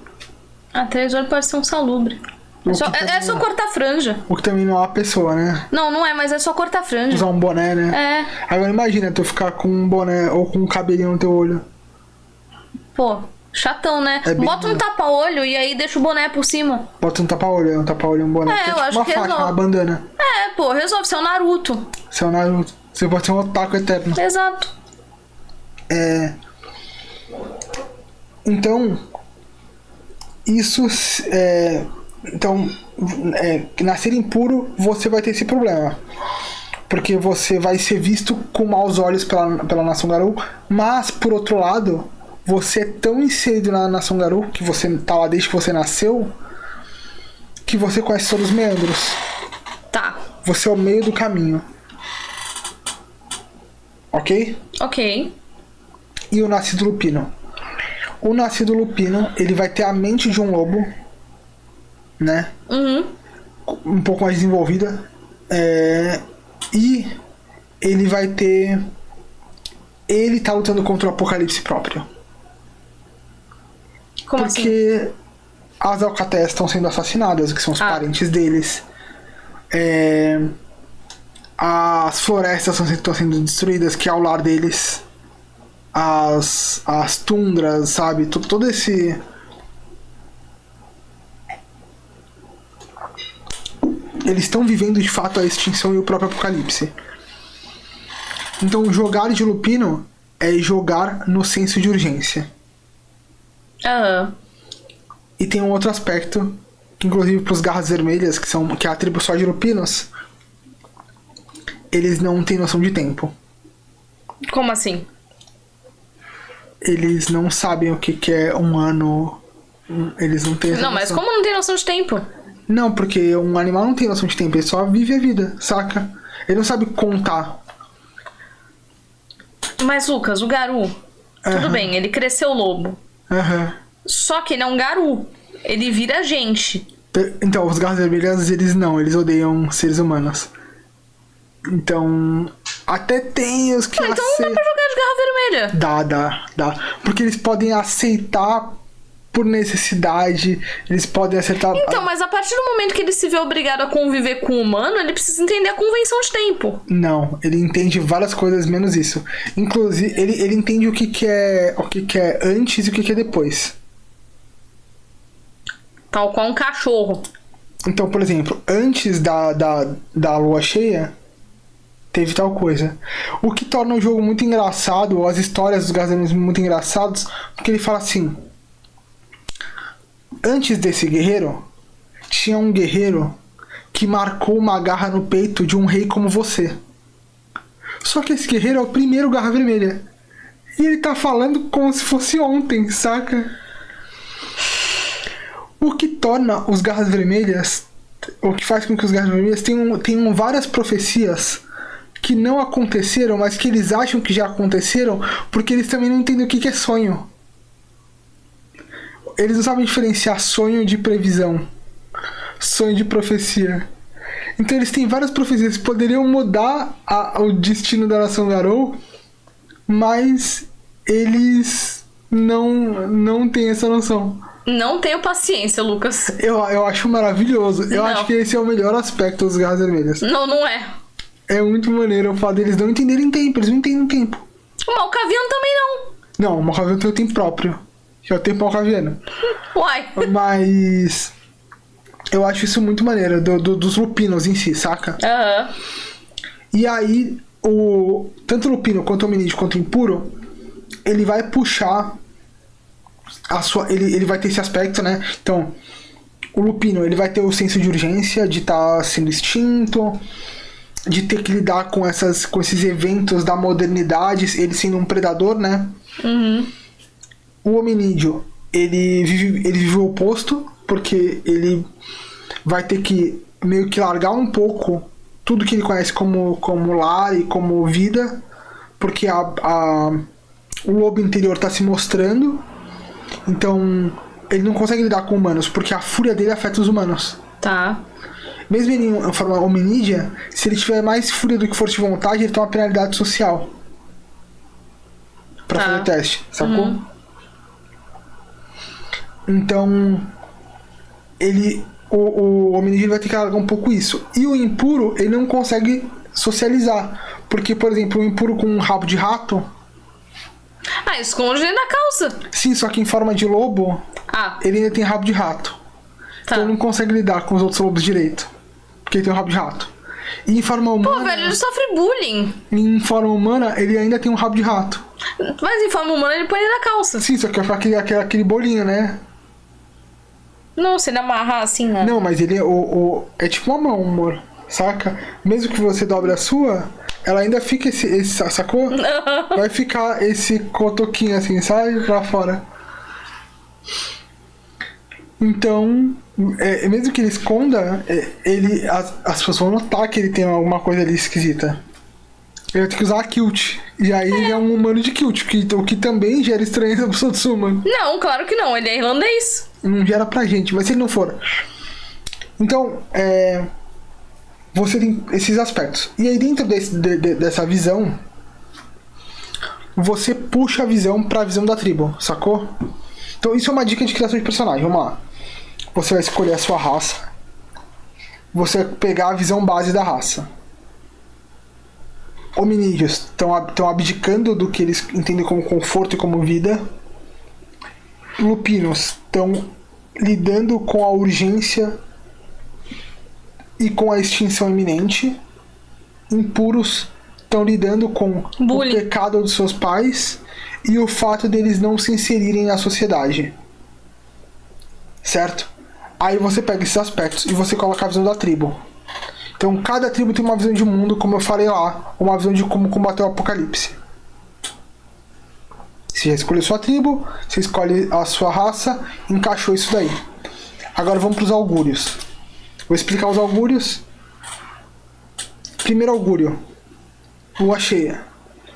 3 olhos pode ser um salubre. É só cortar franja. O que também não é uma pessoa, né? Não é, mas é só cortar franja. Usar um boné, né? Agora imagina tu ficar com um boné ou com um cabelinho no teu olho. Pô, chatão, né? Bota um tapa-olho e aí deixa o boné por cima. Bota um tapa-olho, um boné. Eu acho uma que faca, resolve. uma bandana. Resolve. Você é o Naruto. Você pode ser um otaku eterno. Exato. Então, isso então, nascer impuro, você vai ter esse problema. Porque você vai ser visto com maus olhos pela nação Garou. Mas, por outro lado, você é tão inserido na nação Garou, que você tá lá desde que você nasceu, que você conhece todos os meandros. Tá. Você é o meio do caminho. Ok? Ok. E o Nascido Lupino? O Nascido Lupino, ele vai ter a mente de um lobo, né? Um pouco mais desenvolvida. E ele vai ter... Ele tá lutando contra o apocalipse próprio. Como assim? Porque as alcatéias estão sendo assassinadas, que são os parentes deles. As florestas estão sendo destruídas, que é o lar deles. As tundras, sabe? Todo esse... Eles estão vivendo de fato a extinção e o próprio apocalipse. Então jogar de Lupino é jogar no senso de urgência. E tem um outro aspecto, que inclusive para os Garras Vermelhas, que é a tribo só de Lupinos, eles não têm noção de tempo. Como assim? Eles não sabem o que é um ano. Eles não têm essa Não, mas como não tem noção de tempo? Não, porque um animal não tem noção de tempo, ele só vive a vida, saca? Ele não sabe contar. Mas, Lucas, o Garu, tudo bem, ele cresceu lobo. Só que ele é um Garu. Ele vira gente. Então, os Garras Vermelhas, eles odeiam seres humanos. Então, até tem os que Então não dá pra jogar de Garra Vermelha. Dá. Porque eles podem aceitar por necessidade, eles podem aceitar... Então, mas a partir do momento que ele se vê obrigado a conviver com o humano, ele precisa entender a convenção de tempo. Não, ele entende várias coisas menos isso. Inclusive, ele entende o que é antes e o que é depois. Tal qual um cachorro. Então, por exemplo, antes da lua cheia, teve tal coisa. O que torna o jogo muito engraçado, ou as histórias dos Garras muito engraçados, porque ele fala assim... Antes desse guerreiro, tinha um guerreiro que marcou uma garra no peito de um rei como você. Só que esse guerreiro é o primeiro Garra Vermelha. E ele tá falando como se fosse ontem, saca? O que torna os Garras Vermelhas... O que faz com que os Garras Vermelhas tenham várias profecias que não aconteceram, mas que eles acham que já aconteceram, porque eles também não entendem o que é sonho. Eles não sabem diferenciar sonho de previsão, sonho de profecia. Então eles têm várias profecias que poderiam mudar o destino da nação Garou, mas eles não têm essa noção. Não tenho paciência, Lucas. Eu acho maravilhoso. Eu acho que esse é o melhor aspecto dos Garras Vermelhas. Não é. É muito maneiro o fato deles não entenderem tempo. Eles não entendem tempo. O Malkaviano também não. Não, o Malkaviano tem o tempo próprio. Que é o tempo Malkaviano. Uai. Mas... eu acho isso muito maneiro. Dos Lupinos em si, saca? E aí, tanto o Lupino quanto o Hominídeo quanto o Impuro, ele vai puxar ele vai ter esse aspecto, né? Então, o Lupino, ele vai ter o senso de urgência de estar sendo extinto, de ter que lidar com esses eventos da modernidade, ele sendo um predador, né? O Hominídeo, ele vive o oposto, porque ele vai ter que meio que largar um pouco tudo que ele conhece como lar e como vida, porque o lobo interior está se mostrando. Então ele não consegue lidar com humanos, porque a fúria dele afeta os humanos. Tá. mesmo ele em forma hominídea, se ele tiver mais fúria do que força de vontade, ele tem uma penalidade social pra fazer o teste, sacou? Então, o hominídeo vai ter que largar um pouco isso. E o impuro, ele não consegue socializar. Porque, por exemplo, o impuro com um rabo de rato... esconde dentro da calça. Sim, só que em forma de lobo, ele ainda tem rabo de rato. Tá. Então ele não consegue lidar com os outros lobos direito. Porque ele tem um rabo de rato. E em forma humana... Pô, velho, ele sofre bullying. Em forma humana, ele ainda tem um rabo de rato. Mas em forma humana ele põe dentro da calça. Sim, só que é aquele bolinho, né? Não, se ele amarrar assim, né? Não, mas ele é tipo uma mão, amor. Saca? Mesmo que você dobre a sua, ela ainda fica esse sacou? Vai ficar esse cotoquinho assim, sabe? Pra fora. Então, mesmo que ele esconda, as pessoas vão notar que ele tem alguma coisa ali esquisita. Ele vai ter que usar a kilt. E aí ele é um humano de kilt, o que também gera estranheza pro Satsuma. Não, claro que não, ele é irlandês. Não gera pra gente, mas se ele não for. Então, você tem esses aspectos. E aí dentro dessa visão, você puxa a visão pra visão da tribo, sacou? Então isso é uma dica de criação de personagem, vamos lá. Você vai escolher a sua raça. Você vai pegar a visão base da raça. Hominídeos estão abdicando do que eles entendem como conforto e como vida. Lupinos estão lidando com a urgência e com a extinção iminente. Impuros estão lidando com bullying, o pecado dos seus pais e o fato deles não se inserirem na sociedade. Certo? Aí você pega esses aspectos e você coloca a visão da tribo. Então cada tribo tem uma visão de mundo, como eu falei lá, uma visão de como combater o apocalipse. Você já escolheu sua tribo, você escolhe a sua raça, encaixou isso daí. Agora vamos para os augúrios. Vou explicar os augúrios. Primeiro augúrio, lua cheia.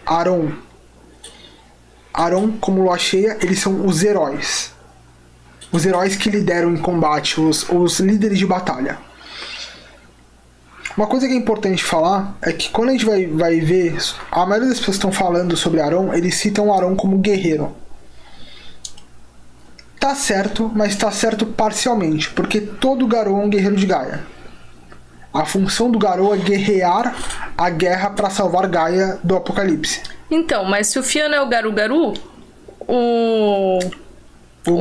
Aron. Aron, como lua cheia, eles são os heróis. Os heróis que lideram em combate, os líderes de batalha. Uma coisa que é importante falar é que quando a gente vai ver, a maioria das pessoas que estão falando sobre Aron, eles citam Aron como guerreiro. Tá certo, mas tá certo parcialmente, porque todo Garou é um guerreiro de Gaia. A função do Garou é guerrear a guerra para salvar Gaia do apocalipse. Então, mas se o Fiano é o Garu-Garu, o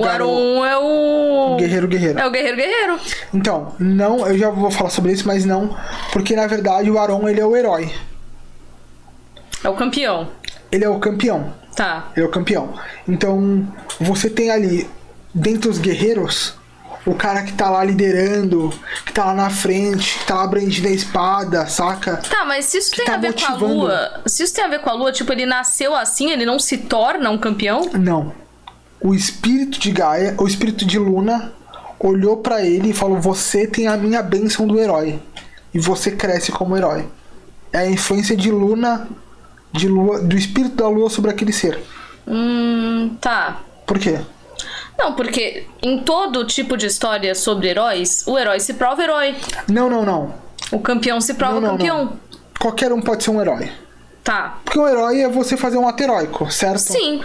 Aron é o... Guerreiro. É o guerreiro. Então, não, eu já vou falar sobre isso, mas não, porque na verdade o Aron, ele é o herói. É o campeão. Ele é o campeão. Tá. Ele é o campeão. Então, você tem ali, dentre os guerreiros, o cara que tá lá liderando, que tá lá na frente, que tá lá brandindo a espada, saca? Tá, mas se isso que tem a ver com a lua... Se isso tem a ver com a lua, tipo, ele nasceu assim, ele não se torna um campeão? Não. O espírito de Gaia, o espírito de Luna, olhou pra ele e falou: você tem a minha bênção do herói. E você cresce como herói. É a influência de Luna, do espírito da lua sobre aquele ser. Tá. Por quê? Não, porque em todo tipo de história sobre heróis, o herói se prova herói. Não. O campeão se prova campeão. Não. Qualquer um pode ser um herói. Tá. Porque o herói é você fazer um ato heróico, certo? Sim.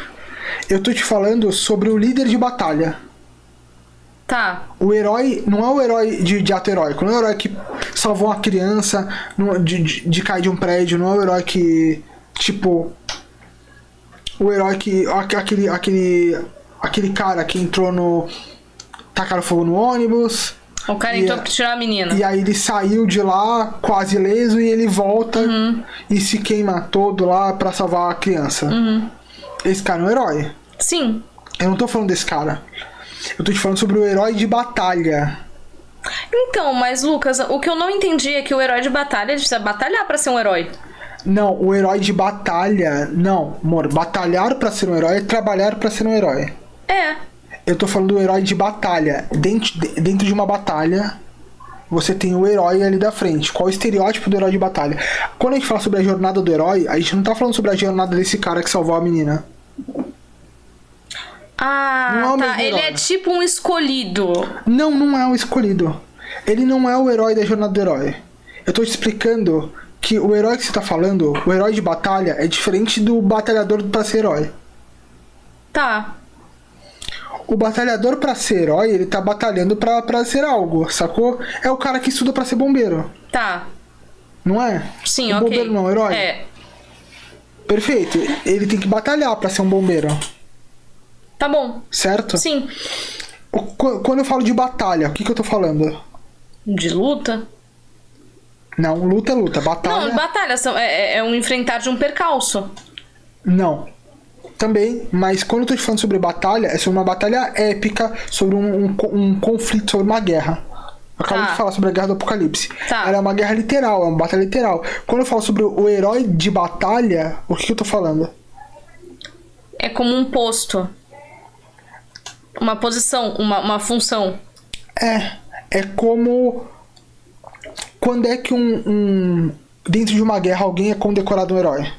Eu tô te falando sobre o líder de batalha. Tá. O herói não é o herói de ato heróico. Não é o herói que salvou uma criança de cair de um prédio. Não é o herói que, tipo... O herói que... Aquele cara que entrou no... Tacaram fogo no ônibus. O cara entrou pra tirar a menina. E aí ele saiu de lá quase ileso e ele volta e se queima todo lá pra salvar a criança. Esse cara é um herói. Sim. Eu não tô falando desse cara. Eu tô te falando sobre o herói de batalha. Então, mas Lucas, o que eu não entendi é que o herói de batalha, ele precisa batalhar pra ser um herói. Não, o herói de batalha... Não, amor, batalhar pra ser um herói é trabalhar pra ser um herói. É. Eu tô falando do herói de batalha. Dentro de uma batalha, você tem o herói ali da frente. Qual é o estereótipo do herói de batalha? Quando a gente fala sobre a jornada do herói, a gente não tá falando sobre a jornada desse cara que salvou a menina. Ah, não é o tá. mesmo Ele herói. é tipo um escolhido. Não é um escolhido. Ele não é o herói da jornada do herói. Eu tô te explicando que o herói que você tá falando, o herói de batalha, é diferente do batalhador pra ser herói. Tá. O batalhador pra ser herói, ele tá batalhando pra ser algo, sacou? É o cara que estuda pra ser bombeiro. Tá. Não é? Sim, o ok. bombeiro não é um herói? É. Perfeito. Ele tem que batalhar pra ser um bombeiro. Tá bom. Certo? Sim. Quando eu falo de batalha, o que eu tô falando? De luta? Não, luta é luta. Batalha... Não, batalha é um enfrentar de um percalço. Não. Também, mas quando eu tô te falando sobre batalha, é sobre uma batalha épica, sobre um conflito, sobre uma guerra. Eu acabo de falar sobre a Guerra do Apocalipse. Tá. Ela é uma guerra literal, é uma batalha literal. Quando eu falo sobre o herói de batalha, o que eu tô falando? É como um posto. Uma posição, uma função. É como... Quando é que dentro de uma guerra alguém é condecorado um herói?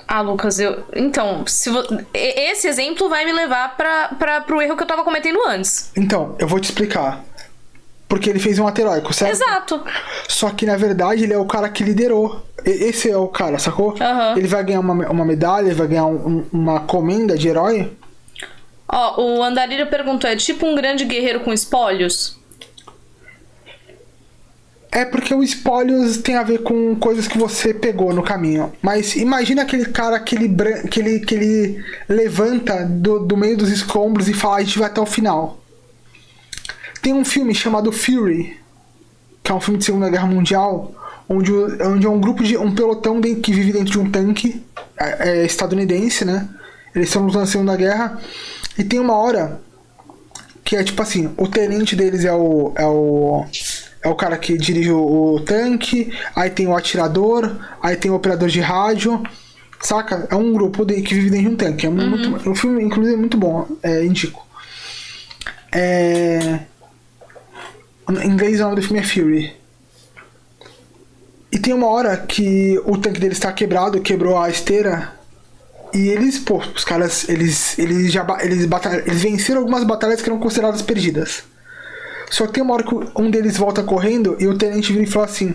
Ah, Lucas, então, esse exemplo vai me levar pro erro que eu tava cometendo antes. Então, eu vou te explicar. Porque ele fez um ato heróico, certo? Exato. Só que, na verdade, ele é o cara que liderou. Esse é o cara, sacou? Uhum. Ele vai ganhar uma medalha, ele vai ganhar uma comenda de herói. Ó, o Andarilho perguntou, é tipo um grande guerreiro com espólios? É porque o espólios tem a ver com coisas que você pegou no caminho. Mas imagina aquele cara que ele levanta do meio dos escombros e fala, a gente vai até o final. Tem um filme chamado Fury, que é um filme de Segunda Guerra Mundial, onde é um grupo um pelotão que vive dentro de um tanque estadunidense, né? Eles estão lutando na Segunda Guerra. E tem uma hora que é tipo assim, o tenente deles é o cara que dirige o tanque, aí tem o atirador, aí tem o operador de rádio, saca? É um grupo que vive dentro de um tanque. O filme, inclusive, é muito bom, indico. Em inglês o nome do filme é Fury. E tem uma hora que o tanque deles está quebrado, quebrou a esteira, e os caras, eles venceram algumas batalhas que eram consideradas perdidas. Só que tem uma hora que um deles volta correndo e o tenente vira e fala assim,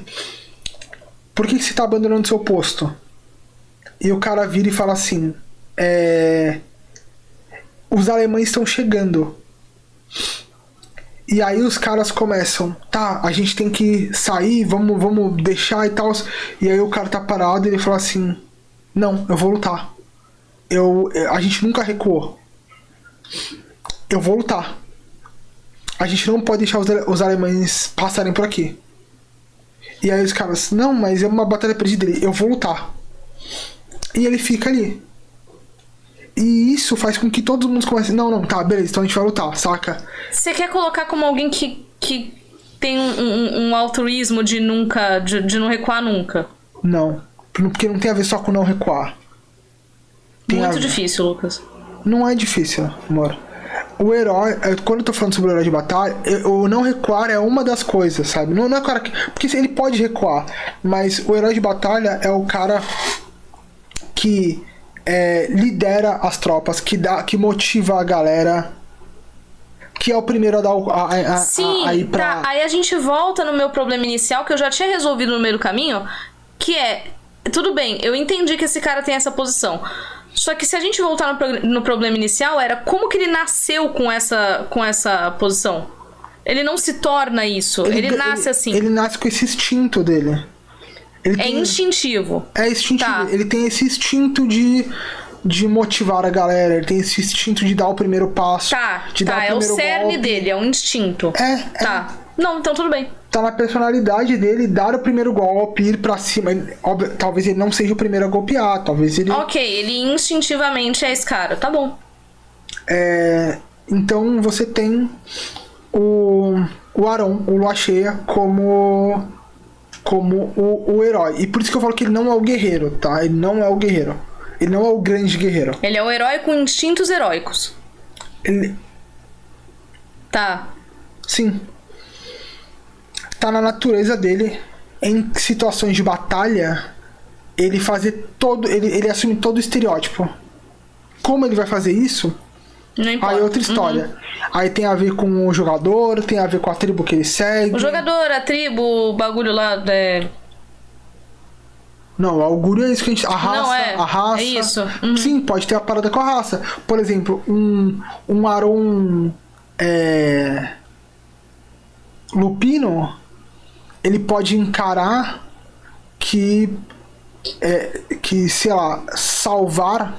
por que você tá abandonando seu posto? E o cara vira e fala assim, os alemães estão chegando. E aí os caras começam, tá, a gente tem que sair, vamos deixar e tal. E aí o cara tá parado e ele fala assim, não, eu vou lutar. A gente nunca recuou. Eu vou lutar. A gente não pode deixar os alemães passarem por aqui. E aí os caras, não, mas é uma batalha perdida. Eu vou lutar. E ele fica ali. E isso faz com que todo mundo comece, não, tá, beleza, então a gente vai lutar, saca? Você quer colocar como alguém que tem um altruísmo de não recuar nunca? Não, porque não tem a ver só com não recuar. Muito difícil, Lucas. Não é difícil, amor. O herói, quando eu tô falando sobre o herói de batalha, o não recuar é uma das coisas, sabe? Não é o cara que... Porque ele pode recuar, mas o herói de batalha é o cara que lidera as tropas, que motiva a galera, que é o primeiro a dar Sim, a ir pra... Tá, aí a gente volta no meu problema inicial, que eu já tinha resolvido no meio do caminho, que tudo bem, eu entendi que esse cara tem essa posição. Só que se a gente voltar no problema inicial, era como que ele nasceu com essa posição? Ele não se torna isso, ele nasce assim. Ele nasce com esse instinto dele. Instintivo. É instintivo. Tá. Ele tem esse instinto de motivar a galera, ele tem esse instinto de dar o primeiro passo. Tá, de dar o é o primeiro cerne golpe. dele, é um instinto. Tá. Não, então tudo bem. Tá na personalidade dele dar o primeiro golpe, ir pra cima. Óbvio, talvez ele não seja o primeiro a golpear, talvez ele... Ok, ele instintivamente é esse cara, tá bom. Então você tem o Aron, o Lua Cheia, como o herói. E por isso que eu falo que ele não é o guerreiro, tá? Ele não é o guerreiro. Ele não é o grande guerreiro. Ele é o herói com instintos heróicos. Tá. Sim. Tá na natureza dele, em situações de batalha, ele fazer ele assume todo o estereótipo. Como ele vai fazer isso? Não importa. Aí é outra história. Aí tem a ver com o jogador, tem a ver com a tribo que ele segue. O jogador, a tribo, o bagulho lá. Não, o augúrio é isso que a gente... A raça, Não, a raça... É isso. Sim, pode ter a parada com a raça. Por exemplo, um Aron... Lupino, ele pode encarar que, sei lá, salvar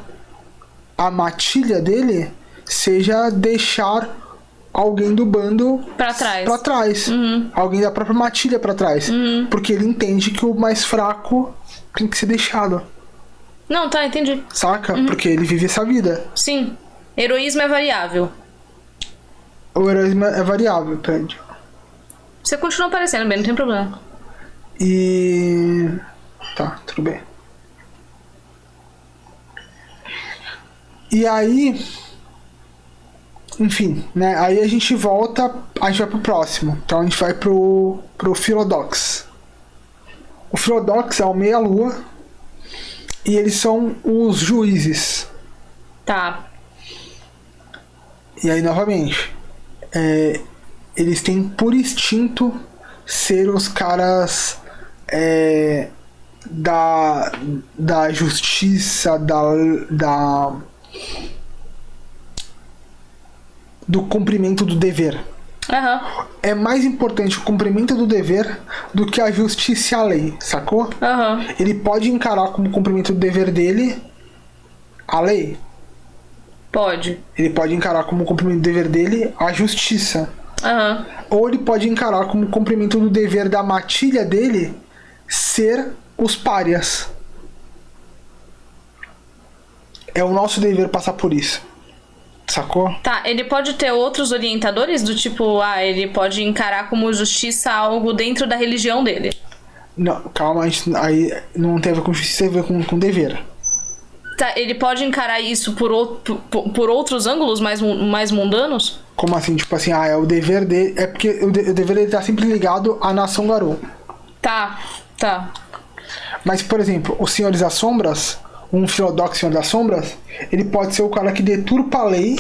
a matilha dele seja deixar alguém do bando Pra trás. Alguém da própria matilha pra trás. Porque ele entende que o mais fraco tem que ser deixado. Não, tá, entendi. Saca? Porque ele vive essa vida. Sim. Heroísmo é variável. O heroísmo é variável, entende? Você continua aparecendo bem, não tem problema. E... Tá, tudo bem. E aí... Enfim, né? Aí a gente volta... A gente vai pro próximo. Então a gente vai pro Philodox. O Philodox é o meia-lua. E eles são os juízes. Tá. E aí, novamente... eles têm por instinto ser os caras da justiça, do cumprimento do dever. Aham. É mais importante o cumprimento do dever do que a justiça e a lei, sacou? Aham. Ele pode encarar como cumprimento do dever dele a lei. Pode. Ele pode encarar como cumprimento do dever dele a justiça. Aham. Ou ele pode encarar como cumprimento do dever da matilha dele ser os párias. É o nosso dever passar por isso. Sacou? Tá, ele pode ter outros orientadores do tipo, ele pode encarar como justiça algo dentro da religião dele. Não, calma, aí não tem a ver com justiça, tem a ver com dever. Tá, ele pode encarar isso por outros ângulos mais mundanos? Como assim? Tipo assim, é o dever dele. É porque o dever dele tá sempre ligado à nação Garou. Tá. Mas, por exemplo, os Senhores das Sombras, um Philodox Senhor das Sombras, ele pode ser o cara que deturpa a lei,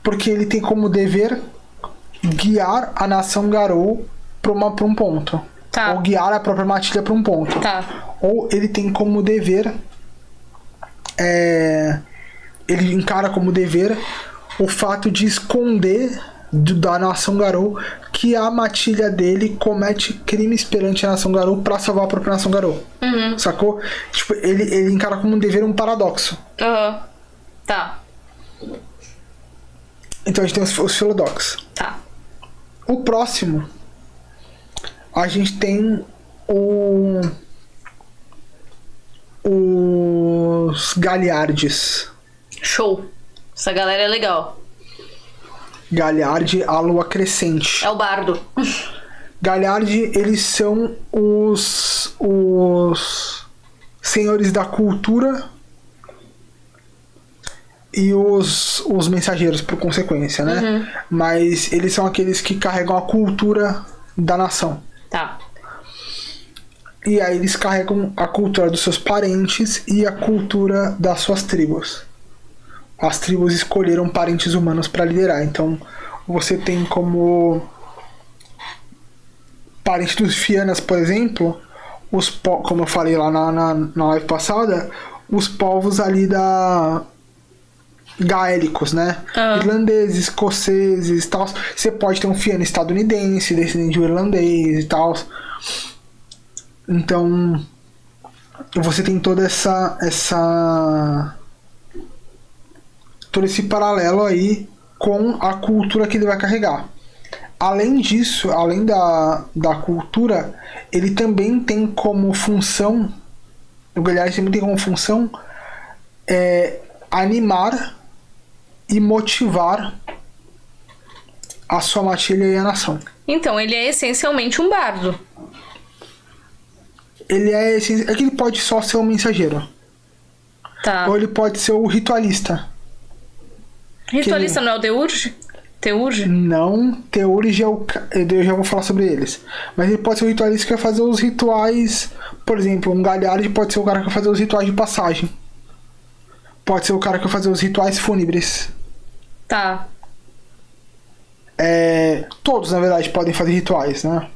porque ele tem como dever guiar a nação Garou pra um ponto. Tá. Ou guiar a própria matilha pra um ponto. Tá. Ou ele tem como dever... ele encara como dever o fato de esconder da nação Garou que a matilha dele comete crimes perante a nação Garou pra salvar a própria nação Garou. Sacou? Tipo, ele encara como um dever um paradoxo. Aham. Tá. Então a gente tem os Philodox. Tá. O próximo, a gente tem os Galiardes. Show. Essa galera é legal. Galiardi, a lua crescente. É o bardo. Galiardi, eles são os senhores da cultura e os mensageiros, por consequência, né? Mas eles são aqueles que carregam a cultura da nação. Tá. E aí eles carregam a cultura dos seus parentes e a cultura das suas tribos. As tribos escolheram parentes humanos para liderar. Então você tem como parente dos Fianas, por exemplo, como eu falei lá na live passada, os povos ali gaélicos, né? Irlandeses, escoceses e tal. Você pode ter um Fiana estadunidense, descendente de um irlandês e tal. Então você tem toda todo esse paralelo aí com a cultura que ele vai carregar. Além disso, além da cultura, ele também tem como função, o Galiardi também tem como função animar e motivar a sua matilha e a nação. Então, ele é essencialmente um bardo. Ele é que ele pode só ser um mensageiro. Tá. Ou ele pode ser o ritualista. Ritualista não é o Teurge? Teurge? Não, Teurge eu já vou falar sobre eles. Mas ele pode ser o ritualista que vai fazer os rituais. Por exemplo, um Galiardi pode ser o cara que vai fazer os rituais de passagem. Pode ser o cara que vai fazer os rituais fúnebres. Tá. Todos, na verdade, podem fazer rituais, né?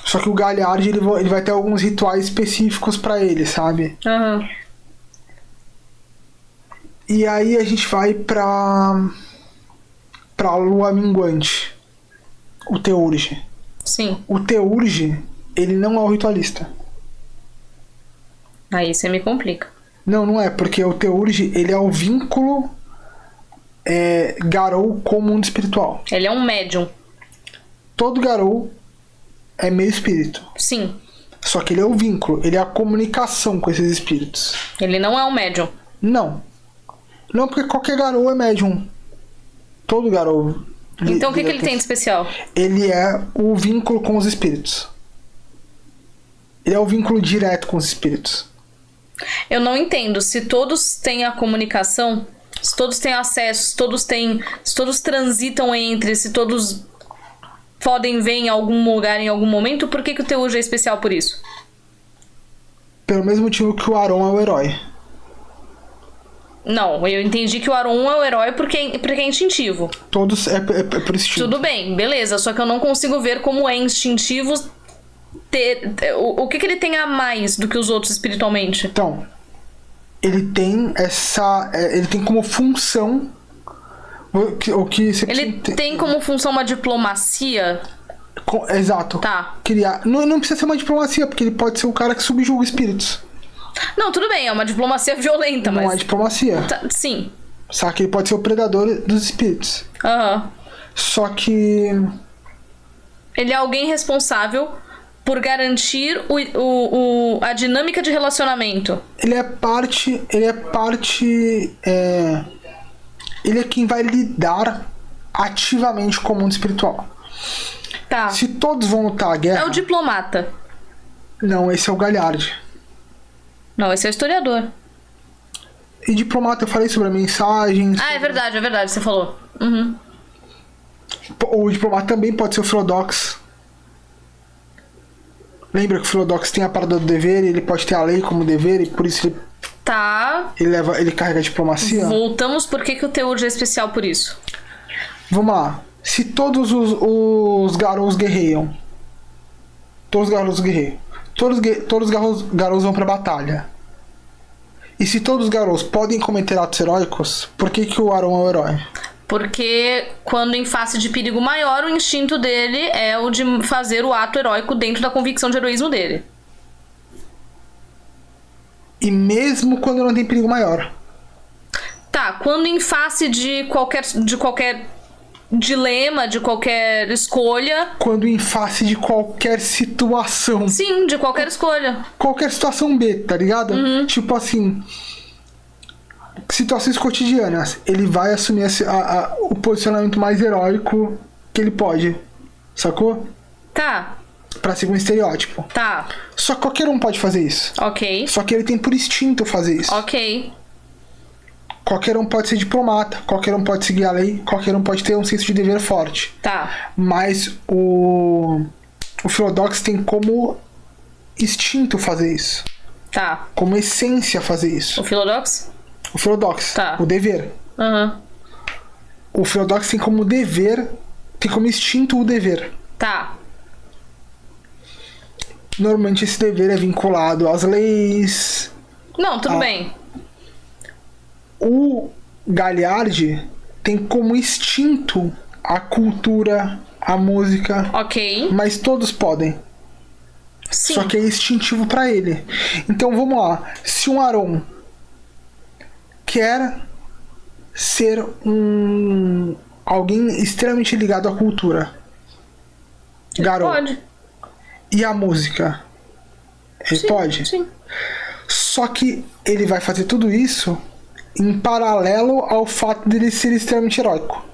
Só que o Galliard, ele vai ter alguns rituais específicos pra ele, sabe? Aham. E aí a gente vai pra lua minguante. O Teurge. Sim. O Teurge, ele não é o ritualista. Aí você me complica. Não é, porque o Teurge, ele é o vínculo Garou com o mundo espiritual. Ele é um médium. Todo Garou é meio espírito. Sim. Só que ele é o vínculo, ele é a comunicação com esses espíritos. Ele não é um médium. Não, porque qualquer Garou é médium. Todo Garou. Então o que ele tem de especial? Ele é o vínculo com os espíritos. Ele é o vínculo direto com os espíritos. Eu não entendo. Se todos têm a comunicação, se todos têm acesso, se todos transitam entre, se todos podem ver em algum lugar, em algum momento, por que o Teurge é especial por isso? Pelo mesmo motivo que o Aron é o herói. Não, eu entendi que o Aron é o herói porque é instintivo. Todos é por instinto. Tudo bem, beleza. Só que eu não consigo ver como é instintivo o que ele tem a mais do que os outros espiritualmente. Então, ele tem ele tem como função o que você ele tem como função uma diplomacia. Exato. Tá. Criar. Não precisa ser uma diplomacia, porque ele pode ser o cara que subjuga espíritos. Não, tudo bem, é uma diplomacia violenta, mas... Não é diplomacia. Tá, sim. Sabe que ele pode ser o predador dos espíritos. Aham. Só que... Ele é alguém responsável por garantir a dinâmica de relacionamento. Ele é quem vai lidar ativamente com o mundo espiritual. Tá. Se todos vão lutar a guerra... É o diplomata. Não, esse é o Galliard. Não, esse é o historiador. E diplomata, eu falei sobre a mensagem. Ah, é verdade, você falou. Uhum. O diplomata também pode ser o Philodox. Lembra que o Philodox tem a parada do dever, ele pode ter a lei como dever, e por isso ele... Tá. Ele carrega a diplomacia. Voltamos, por que o Teurge é especial por isso? Vamos lá. Se todos os Garous guerreiam, todos os Garous vão pra batalha. E se todos os Garous podem cometer atos heróicos, por que o Aron é o herói? Porque quando em face de perigo maior, o instinto dele é o de fazer o ato heróico dentro da convicção de heroísmo dele. E mesmo quando não tem perigo maior. Tá, quando em face de qualquer dilema, de qualquer escolha... Quando em face de qualquer situação. Sim, de qualquer escolha. Qualquer situação B, tá ligado? Uhum. Tipo assim... Situações cotidianas. Ele vai assumir o posicionamento mais heróico que ele pode. Sacou? Tá. Pra seguir um estereótipo. Tá. Só que qualquer um pode fazer isso. Ok. Só que ele tem por instinto fazer isso. Ok. Qualquer um pode ser diplomata, qualquer um pode seguir a lei, qualquer um pode ter um senso de dever forte. Tá. Mas o Philodox tem como instinto fazer isso. Tá. Como essência fazer isso. O Philodox? O Philodox. Tá. O dever. Aham. O Philodox tem como dever, tem como instinto o dever. Tá. Normalmente esse dever é vinculado às leis. Não, tudo bem. O Galliard tem como instinto a cultura, a música. Ok. Mas todos podem. Sim. Só que é instintivo pra ele. Então vamos lá. Se um Aron quer ser alguém extremamente ligado à cultura, Garou, Pode. e à música, ele Sim, pode? Sim. Só que ele vai fazer tudo isso em paralelo ao fato dele ser extremamente heróico.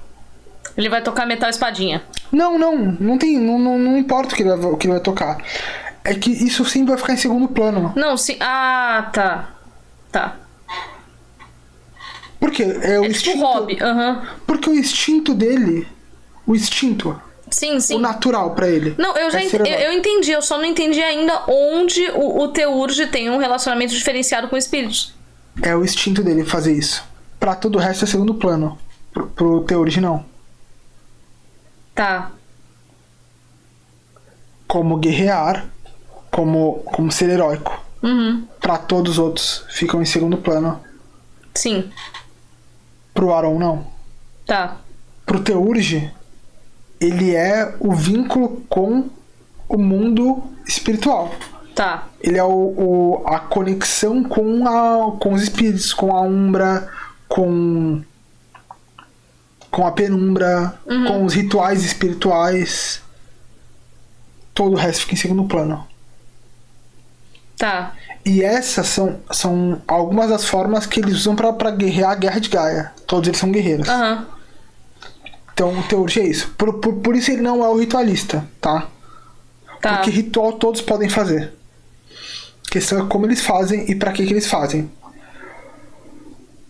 Ele vai tocar metal espadinha. Não importa o que ele vai tocar. É que isso sempre vai ficar em segundo plano. Não, sim. Ah, tá. Tá. Por quê? É o instinto. Tipo hobby. Aham. Porque o instinto dele, Sim, sim. o natural pra ele. Não, eu entendi. Eu só não entendi ainda onde o Teurge tem um relacionamento diferenciado com espíritos. É o instinto dele fazer isso. Pra todo o resto é segundo plano. Pro Theurge, não. Tá. Como guerrear, como ser heróico. Uhum. Pra todos os outros, ficam em segundo plano. Sim. Pro Aron, não. Tá. Pro Theurge, ele é o vínculo com o mundo espiritual. Tá. Ele é a conexão com os espíritos, com a Umbra, com a penumbra, com os rituais espirituais. Todo o resto fica em segundo plano. Tá. E essas são algumas das formas que eles usam pra guerrear a Guerra de Gaia. Todos eles são guerreiros. Aham. Então o Theurge é isso. Por isso ele não é o ritualista, tá? Tá. Porque ritual todos podem fazer. A questão é como eles fazem e pra que eles fazem.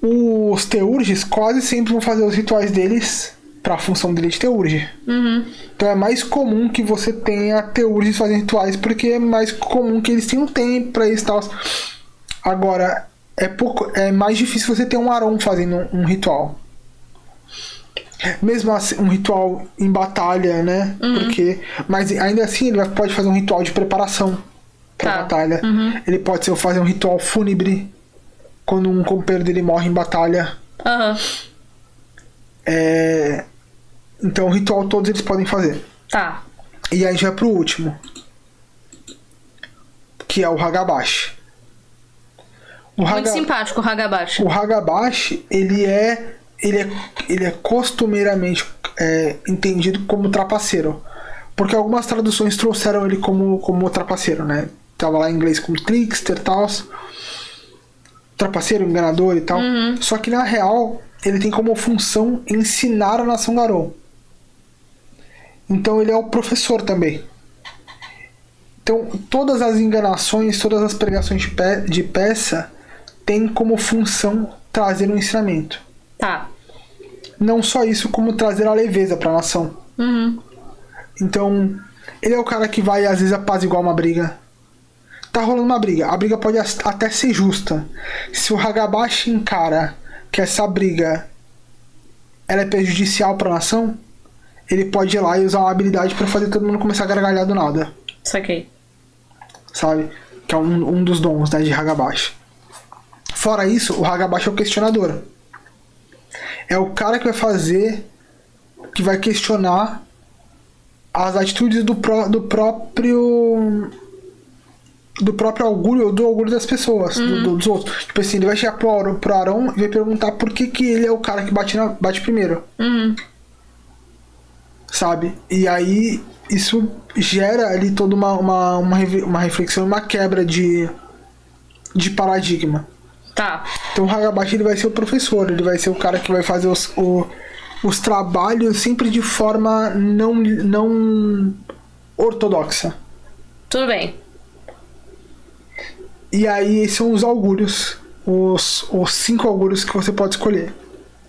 Os Theurges quase sempre vão fazer os rituais deles pra função dele de Theurge. Uhum. Então é mais comum que você tenha Theurges fazendo rituais, porque é mais comum que eles tenham tempo pra isso e tal. Agora, é mais difícil você ter um Aron fazendo um ritual. Mesmo assim, um ritual em batalha, né? Mas ainda assim ele pode fazer um ritual de preparação pra batalha. Ele pode fazer um ritual fúnebre quando um companheiro dele morre em batalha. Aham. Então o ritual todos eles podem fazer. Tá. E aí já pro último, que é o Hagabashi. Muito simpático o Hagabashi. O Hagabashi, ele é costumeiramente entendido como trapaceiro. Porque algumas traduções trouxeram ele como trapaceiro, né? Tava lá em inglês como trickster e tal. Trapaceiro, enganador e tal. Só que na real, ele tem como função ensinar a nação Garou. Então ele é o professor também. Então todas as enganações, todas as pregações de peça tem como função trazer um ensinamento. Tá. Não só isso, como trazer a leveza pra nação. Então, ele é o cara que vai, às vezes, apaziguar uma briga. Tá rolando uma briga. A briga pode até ser justa. Se o Hagabashi encara que essa briga ela é prejudicial pra nação, ele pode ir lá e usar uma habilidade pra fazer todo mundo começar a gargalhar do nada. Saquei. Sabe? Que é um dos dons, né, de Hagabashi. Fora isso, o Hagabashi é o questionador. É o cara que vai questionar as atitudes do próprio augúrio ou do augúrio das pessoas, dos outros. Tipo assim, ele vai chegar pro Aron e vai perguntar por que ele é o cara que bate primeiro. Sabe? E aí isso gera ali toda uma reflexão, uma quebra de paradigma. Tá. Então o Hagabashi ele vai ser o professor, ele vai ser o cara que vai fazer os trabalhos sempre de forma não ortodoxa. Tudo bem. E aí esses são os augúrios, os 5 augúrios que você pode escolher.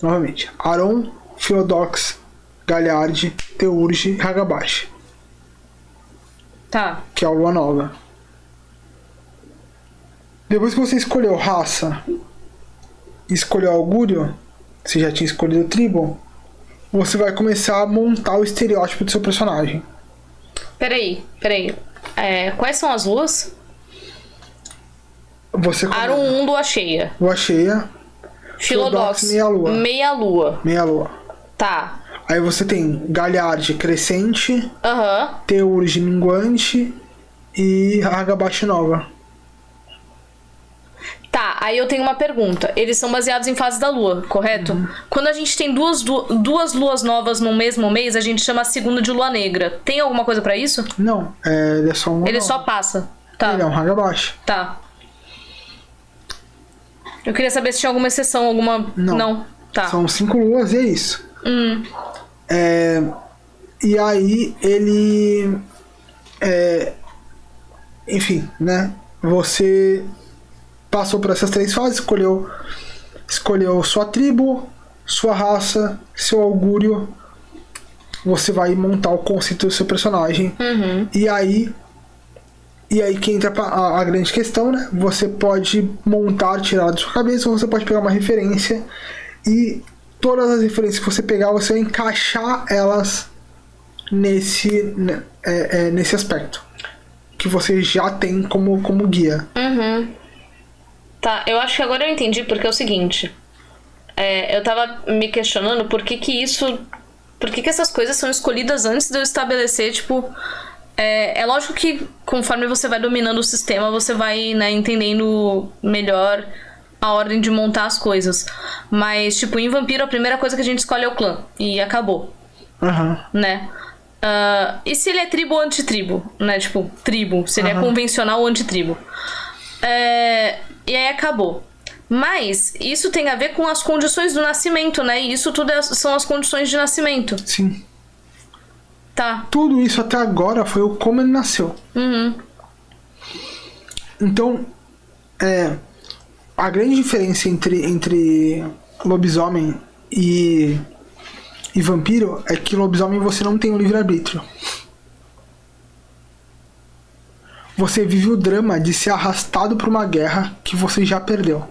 Novamente, Aron, Philodox, Galliard, Theurge e Hagabashi. Tá. Que é a lua nova. Depois que você escolheu raça e escolheu augúrio, você já tinha escolhido tribo, você vai começar a montar o estereótipo do seu personagem. Peraí. Quais são as luas? Aron 1, lua cheia. Lua cheia. Philodox, meia lua. Meia lua. Tá. Aí você tem Galliard crescente, Theurge minguante e Hagabashi nova. Tá, aí eu tenho uma pergunta. Eles são baseados em fases da lua, correto? Quando a gente tem duas luas novas no mesmo mês, a gente chama a segunda de lua negra. Tem alguma coisa pra isso? Não, ele é só um. Ele só passa. Tá. Ele é um Hagabashi. Tá. Eu queria saber se tinha alguma exceção, alguma... Não. Tá. São 5 luas e é isso. E aí ele... enfim, né? Você passou por essas 3 fases, escolheu sua tribo, sua raça, seu augúrio. Você vai montar o conceito do seu personagem. E aí que entra a grande questão, né? Você pode montar, tirar da sua cabeça, ou você pode pegar uma referência e todas as referências que você pegar, você vai encaixar elas nesse aspecto. Que você já tem como guia. Tá, eu acho que agora eu entendi, porque é o seguinte. Eu tava me questionando por que essas coisas são escolhidas antes de eu estabelecer, tipo... É lógico que conforme você vai dominando o sistema, você vai, né, entendendo melhor a ordem de montar as coisas. Mas, tipo, em Vampiro, a primeira coisa que a gente escolhe é o clã. E acabou. Né? E se ele é tribo ou antitribo? Né? Tipo, tribo. Se ele é convencional ou antitribo. E aí acabou. Mas isso tem a ver com as condições do nascimento, né? E isso tudo são as condições de nascimento. Sim. Tá. Tudo isso até agora foi o como ele nasceu. Então, a grande diferença entre lobisomem e vampiro é que lobisomem você não tem o livre-arbítrio. Você vive o drama de ser arrastado por uma guerra que você já perdeu.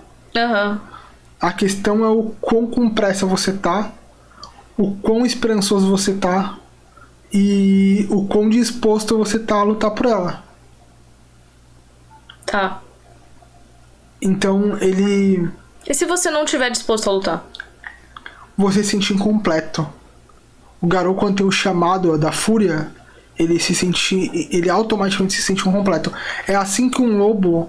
A questão é o quão com pressa você tá, o quão esperançoso você tá e o quão disposto você tá a lutar por ela. Tá. Então ele... E se você não estiver disposto a lutar? Você se sente incompleto. O Garou, quando tem o chamado da fúria, ele automaticamente se sente incompleto. É assim que um lobo,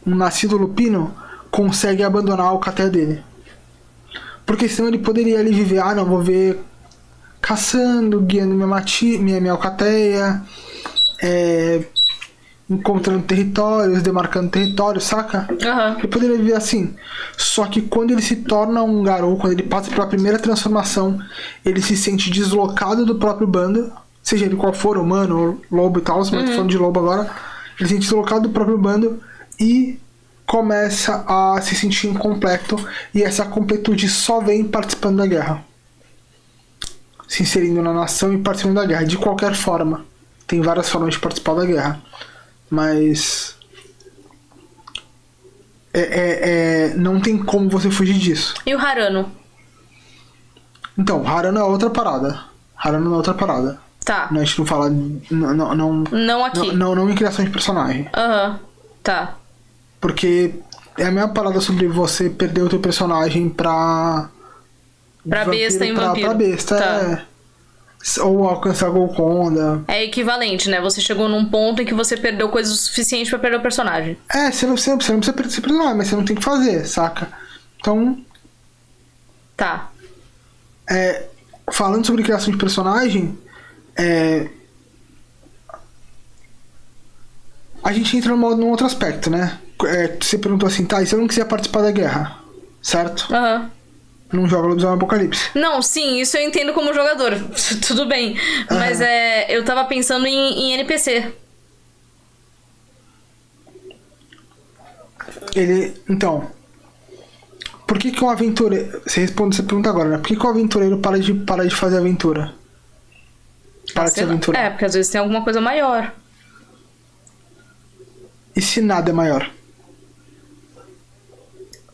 um nascido lupino, consegue abandonar a alcateia dele. Porque senão ele poderia ali viver, não, vou ver caçando, guiando minha alcateia, encontrando territórios, demarcando territórios, saca? Ele poderia viver assim. Só que quando ele se torna um Garou, quando ele passa pela primeira transformação, ele se sente deslocado do próprio bando, seja ele qual for, humano, lobo e tal, mas tô falando de lobo agora. Ele se sente deslocado do próprio bando e começa a se sentir incompleto, e essa completude só vem participando da guerra. Se inserindo na nação e participando da guerra, de qualquer forma. Tem várias formas de participar da guerra. Mas... não tem como você fugir disso. E o Harano? Então, Harano é outra parada. Tá. A gente não fala... Não aqui. Não em criação de personagem. Tá. Porque é a mesma parada sobre você perder o teu personagem pra besta em vampiro. Pra besta, tá. Ou alcançar a Golconda. É equivalente, né? Você chegou num ponto em que você perdeu coisas o suficiente pra perder o personagem. Você não precisa perder o personagem, mas você não tem que fazer, saca? Então... Tá. Falando sobre criação de personagem, a gente entra num outro aspecto, né? Você perguntou assim, tá, e se eu não quiser participar da guerra? Certo? Não joga Lobisomem Apocalipse. Não, sim, isso eu entendo como jogador. Tudo bem. Mas eu tava pensando em NPC. Então... Por que um aventureiro... Você responde essa pergunta agora, né? Por que o aventureiro para de fazer aventura? Para de se aventurar? Porque às vezes tem alguma coisa maior. E se nada é maior?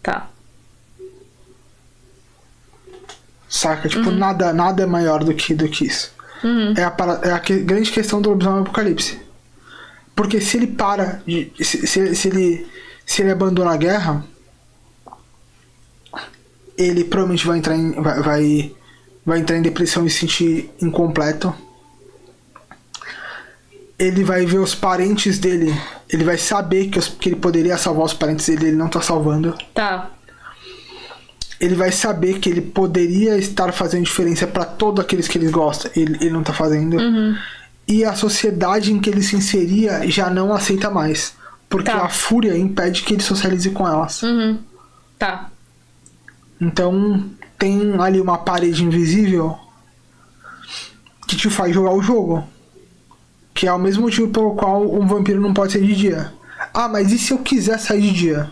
Tá. Saca? Tipo, nada é maior do que isso. É a grande questão do Lobisomem Apocalipse. Porque se ele para de... Se ele abandona a guerra, ele provavelmente vai entrar em depressão e se sentir incompleto. Ele vai ver os parentes dele. Ele vai saber que ele poderia salvar os parentes dele, ele não tá salvando. Tá. Ele vai saber que ele poderia estar fazendo diferença pra todos aqueles que ele gosta, ele não tá fazendo. E a sociedade em que ele se inseria já não aceita mais, porque a fúria impede que ele socialize com elas. Tá. Então tem ali uma parede invisível que te faz jogar o jogo, que é o mesmo motivo pelo qual um vampiro não pode sair de dia. Mas e se eu quiser sair de dia?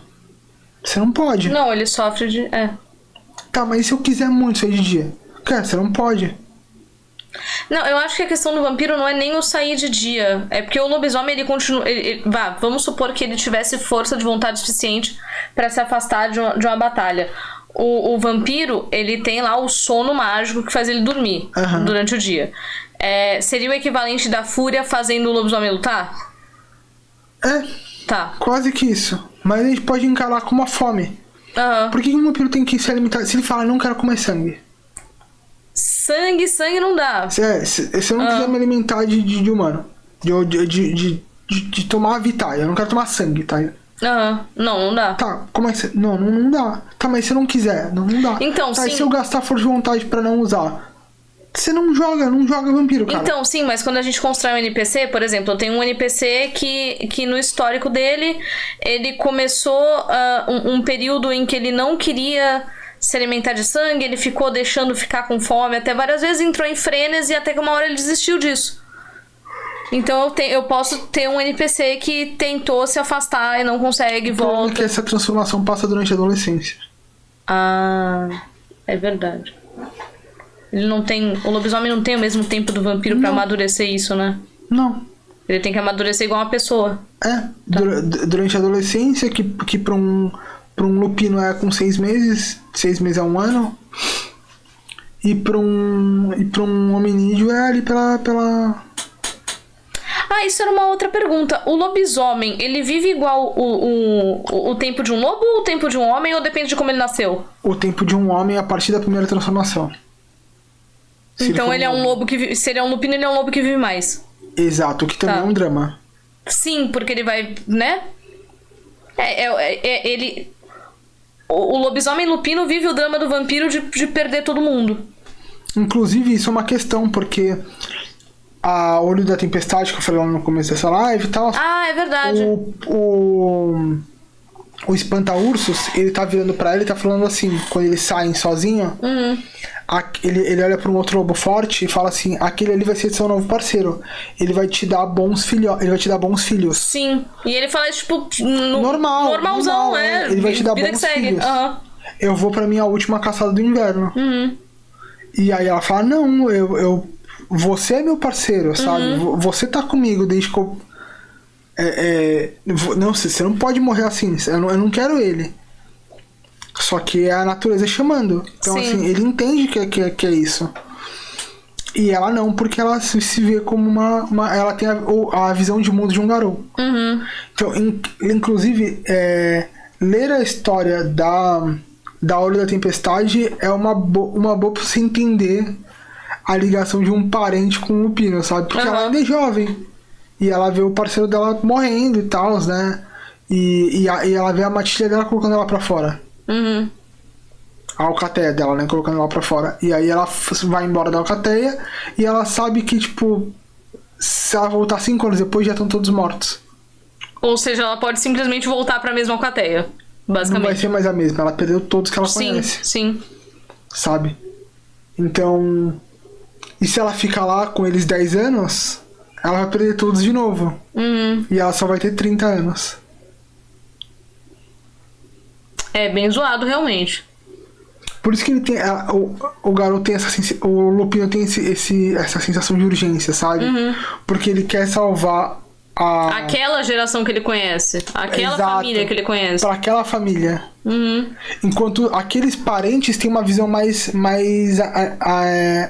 Você não pode. Não, ele sofre de... Tá, mas e se eu quiser muito sair de dia? Cara, você não pode. Não, eu acho que a questão do vampiro não é nem o sair de dia. É porque o lobisomem, ele continua... vamos supor que ele tivesse força de vontade suficiente pra se afastar de uma batalha. o vampiro, ele tem lá o sono mágico que faz ele dormir durante o dia. Seria o equivalente da fúria fazendo o lobisomem lutar? Tá. Quase que isso. Mas a gente pode encarar como uma fome. Por que um vampiro tem que se alimentar? Se ele falar, não quero comer sangue. Sangue não dá. Se eu não quiser me alimentar de humano, de tomar Vitae, eu não quero tomar sangue, tá? Não dá. Tá, como é que você... Não dá. Tá, mas se eu não quiser, não dá. Então, tá, sim. E se eu gastar força de vontade pra não usar? Você não joga vampiro, cara. Então, sim, mas quando a gente constrói um NPC, por exemplo, eu tenho um NPC que no histórico dele, ele começou um período em que ele não queria se alimentar de sangue, ele ficou deixando ficar com fome, até várias vezes entrou em frenesi e até que uma hora ele desistiu disso. Então eu posso ter um NPC que tentou se afastar e não consegue, volta. Porque essa transformação passa durante a adolescência. É verdade. Ele não tem... O lobisomem não tem o mesmo tempo do vampiro pra amadurecer isso, né? Não. Ele tem que amadurecer igual uma pessoa. Durante a adolescência, que pra um lupino é com 6 meses, 6 meses a 1 ano, e pra um hominídeo é ali pela... Isso era uma outra pergunta. O lobisomem, ele vive igual o tempo de um lobo ou o tempo de um homem, ou depende de como ele nasceu? O tempo de um homem a partir da primeira transformação. Então ele é um lobo que vive... Se ele é um lupino, ele é um lobo que vive mais. Exato, o que também é um drama. Sim, porque ele vai, né? Ele... O lobisomem lupino vive o drama do vampiro de perder todo mundo. Inclusive, isso é uma questão, porque a Olho da Tempestade, que eu falei lá no começo dessa live e tal... É verdade. O Espanta-Ursos, ele tá virando pra ela e tá falando assim, quando eles saem sozinho, ele olha pra um outro lobo forte e fala assim, aquele ali vai ser seu novo parceiro. Ele vai te dar bons filhos. Sim. E ele fala, tipo, normalzão, ele vai te dar bons filhos. Eu vou pra minha última caçada do inverno. E aí ela fala, não, você é meu parceiro, sabe? Você tá comigo desde que eu... não, você não pode morrer assim. Eu não quero ele. Só que é a natureza chamando. Então, assim, ele entende que é isso. E ela não, porque ela se vê como ela tem a visão de mundo de um garoto. Então, inclusive, ler a história da Olho da Tempestade é uma boa pra você entender a ligação de um parente com o lupino, sabe? Porque ela ainda é jovem. E ela vê o parceiro dela morrendo e tal, né? E ela vê a matilha dela colocando ela pra fora. A alcateia dela, né? Colocando ela pra fora. E aí ela vai embora da alcateia e ela sabe que, tipo, se ela voltar 5 anos depois, já estão todos mortos. Ou seja, ela pode simplesmente voltar pra mesma alcateia, basicamente. Não vai ser mais a mesma. Ela perdeu todos que ela conhece. Sim. Sabe? Então... E se ela ficar lá com eles 10 anos... Ela vai perder todos de novo. E ela só vai ter 30 anos. É bem zoado, realmente. Por isso que ele tem... O garoto tem o lupino tem essa sensação de urgência, sabe? Porque ele quer salvar aquela geração que ele conhece. Aquela família que ele conhece. Pra aquela família. Enquanto aqueles parentes têm uma visão mais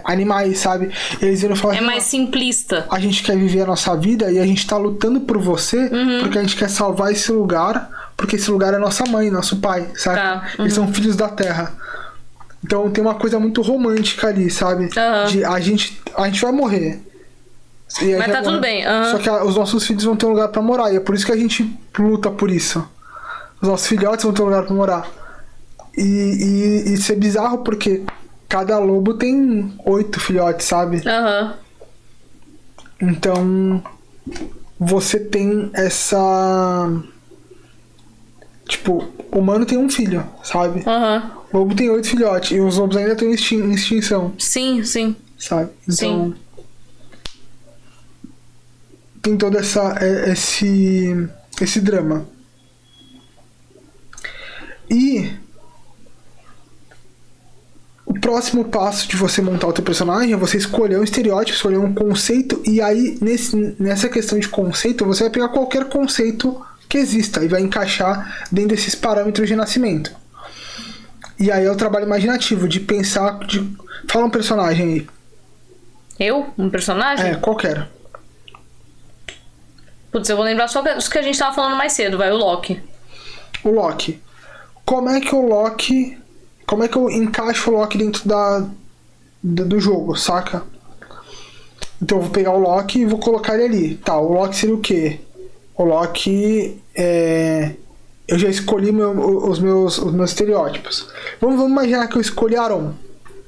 animais, sabe? Eles viram falar mais simplista. A gente quer viver a nossa vida e a gente tá lutando por você porque a gente quer salvar esse lugar, porque esse lugar é nossa mãe, nosso pai, sabe? Eles são filhos da terra. Então tem uma coisa muito romântica ali, sabe? De a gente vai morrer. Mas tá tudo bem. Só que os nossos filhos vão ter um lugar pra morar. E é por isso que a gente luta por isso. Os nossos filhotes vão ter um lugar pra morar. E isso é bizarro porque cada lobo tem 8 filhotes, sabe? Então você tem essa... Tipo, o humano tem um filho, sabe? O lobo tem 8 filhotes. E os lobos ainda estão em extinção. Sim. Sabe? Então... Tem todo esse drama. E o próximo passo de você montar o teu personagem é você escolher um estereótipo, escolher um conceito, e aí nessa questão de conceito, você vai pegar qualquer conceito que exista e vai encaixar dentro desses parâmetros de nascimento. E aí é o trabalho imaginativo, de pensar... Fala um personagem aí. Eu? Um personagem? É, qualquer. Putz, eu vou lembrar só dos que a gente tava falando mais cedo, vai, o Loki. O Loki. Como é que eu encaixo o Loki dentro do jogo, saca? Então eu vou pegar o Loki e vou colocar ele ali. Tá, o Loki seria o quê? O Loki eu já escolhi os meus estereótipos. Vamos imaginar que eu escolhi Aron.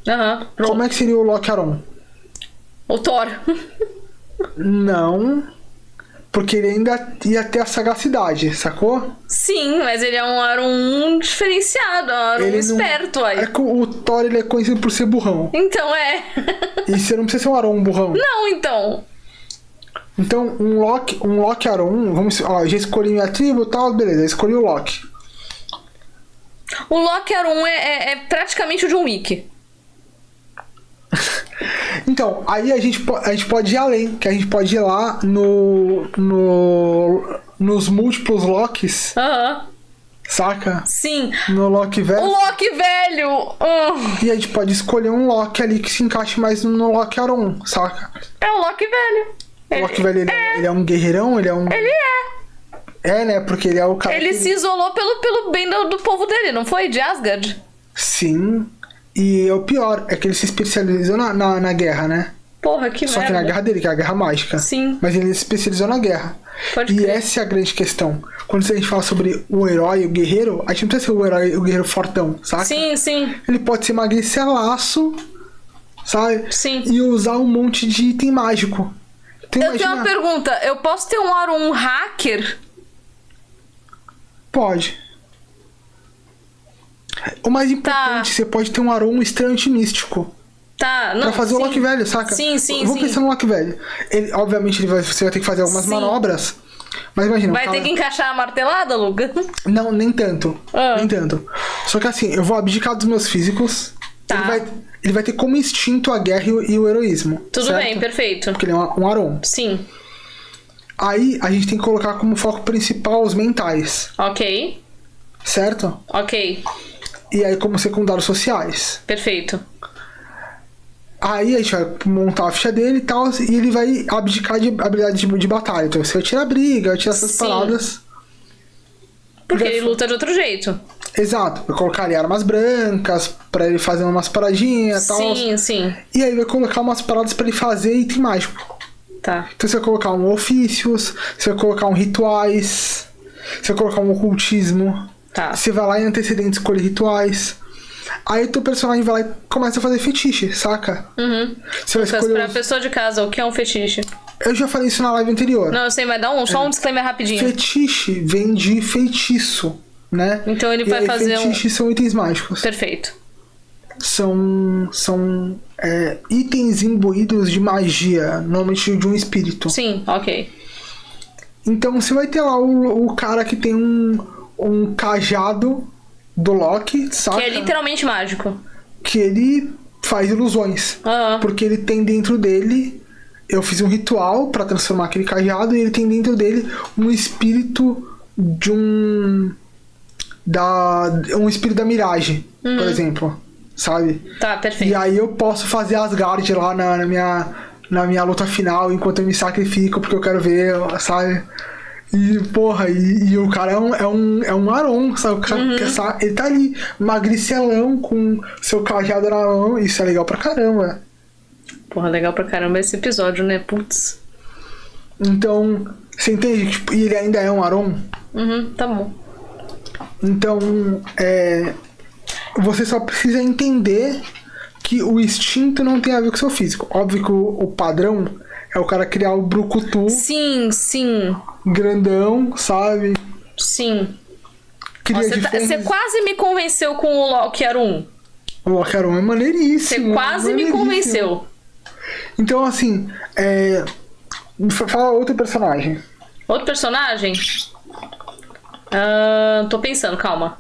Aham, pronto. Como é que seria o Loki Aron? O Thor. Não, porque ele ainda ia ter a sagacidade, sacou? Sim, mas ele é um Aron diferenciado, um Aron Ele esperto aí. É que o Thor ele é conhecido por ser burrão. Então é. E você não precisa ser um Aron burrão. Não, então. Então, um Loki Aron, já escolhi minha tribo e tal, beleza, escolhi o Loki. O Loki Aron é praticamente o John Wick. Então, aí a gente pode ir além, que a gente pode ir lá nos múltiplos Lokis, Aham. saca? Sim. No Loki velho. O Loki velho! E a gente pode escolher um Loki ali que se encaixe mais no Loki Aron, saca? É o Loki velho. O Loki velho, ele é um guerreirão, ele é. É, né? Porque ele é o cara Ele se isolou pelo bem do povo dele, não foi? De Asgard? Sim. E o pior é que ele se especializou na guerra, né? Porra, que Só merda. que na guerra dele, que é a guerra mágica. Sim. Mas ele se especializou na guerra. Pode E crer. essa é a grande questão. Quando a gente fala sobre o herói, o guerreiro, a gente não precisa ser o herói, o guerreiro fortão, sabe? Sim, sim. Ele pode ser magricelaço, sabe? Sim. E usar um monte de item mágico. Então, Eu tenho uma pergunta. Eu posso ter um Aron hacker? Pode. O mais importante, você pode ter um Aron extremamente místico. Tá, não. Pra fazer sim. o Loki velho, saca? Sim, sim, Vamos sim. pensar no Loki velho. Obviamente, você vai ter que fazer algumas Sim. manobras. Mas imagina. Vai ter que encaixar a martelada, Luca? Não, nem tanto. Ah. Nem tanto. Só que assim, eu vou abdicar dos meus físicos. Tá. Ele vai ter como instinto a guerra e o heroísmo. Tudo certo? bem, perfeito. Porque ele é um Aron. Sim. Aí a gente tem que colocar como foco principal os mentais. Ok. Certo? Ok. E aí como secundários sociais. Perfeito. Aí a gente vai montar a ficha dele e tal, e ele vai abdicar de habilidade de batalha. Então você vai tirar briga, vai tirar essas Sim. paradas. Porque Vai- ele luta de outro jeito. Exato. Vai colocar ali armas brancas, pra ele fazer umas paradinhas e tal. Sim, sim. E aí vai colocar umas paradas pra ele fazer item mágico. Tá. Então você vai colocar um ofícios, você vai colocar um rituais, você vai colocar um ocultismo. Tá. Você vai lá em antecedentes escolher rituais. Aí teu personagem vai lá e começa a fazer fetiche, saca? Uhum. Você vai Lucas, escolher. pra pessoa de casa, o que é um fetiche? Eu já falei isso na live anterior. Não, eu sei, vai dar só um disclaimer rapidinho. Fetiche vem de feitiço, né? Então ele E vai aí, fazer fetiche são itens mágicos. Perfeito. São itens imbuídos de magia, normalmente de um espírito. Sim, ok. Então você vai ter lá o cara que tem um cajado do Loki, saca? Que é literalmente mágico. Que ele faz ilusões. Aham. Porque ele tem dentro dele... Eu fiz um ritual pra transformar aquele cajado e ele tem dentro dele um espírito de um espírito da miragem, por exemplo, sabe? Tá, perfeito. E aí eu posso fazer Asgard lá na minha luta final enquanto eu me sacrifico porque eu quero ver, sabe? E porra, e o cara é um Aron, sabe? O cara, ele tá ali, magricelão, com seu cajado na mão, isso é legal pra caramba. Porra, legal pra caramba esse episódio, né? Putz. Então, você entende? Tipo, e ele ainda é um Aron. Uhum, tá bom. Então, você só precisa entender que o instinto não tem a ver com o seu físico. Óbvio que o padrão é o cara criar o brucutu Sim, sim, grandão, sabe? sim. Cria Você diferentes... quase me convenceu com o Loki Aron. O Loki Aron é Você maneiríssimo. quase me maneiríssimo. convenceu. Então, assim, fala outro personagem. Outro personagem? Tô pensando, calma.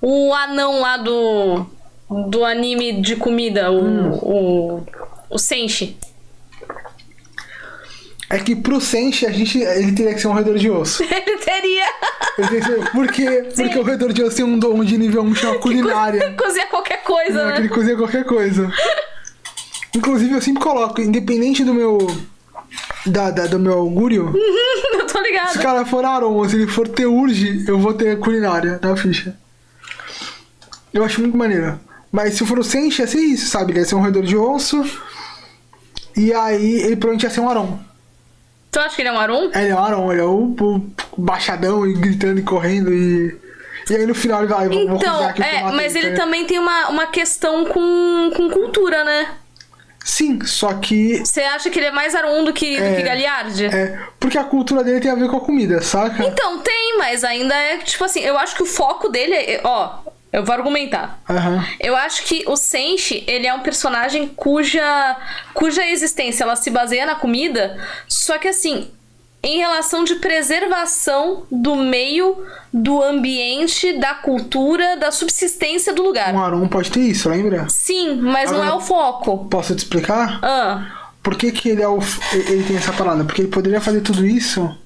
O anão lá do anime de comida, o Senshi. É que pro Senshi, ele teria que ser um roedor de osso. Ele teria. Por quê? Porque o roedor de osso tem um dom de nível 1 que chama culinária. Cozinha qualquer coisa, né? Ele cozinha qualquer coisa. Inclusive, eu sempre coloco, independente do meu... do meu augúrio... Eu tô ligado. Se o cara for aroma, se ele for teurge, eu vou ter culinária na ficha. Eu acho muito maneiro. Mas se for o Senshi, ia ser isso, sabe? Ele ia ser um roedor de osso. E aí, ele provavelmente ia ser um Aron. Tu acha que ele é um Aron? Ele é um Aron, ele é o baixadão e gritando e correndo e aí no final ele vai, vou Então, aqui mas ele também tem uma questão com cultura, né? Sim, só que... Você acha que ele é mais Aron do que Galliard? Porque a cultura dele tem a ver com a comida, saca? Então, tem, mas ainda é, tipo assim, eu acho que o foco dele é... Ó, eu vou argumentar. Eu acho que o Senshi, ele é um personagem cuja existência, ela se baseia na comida, só que assim... Em relação de preservação do meio, do ambiente, da cultura, da subsistência do lugar. Um Aron pode ter isso, lembra? Sim, mas agora, não é o foco. Posso te explicar? Por que ele ele tem essa parada? Porque ele poderia fazer tudo isso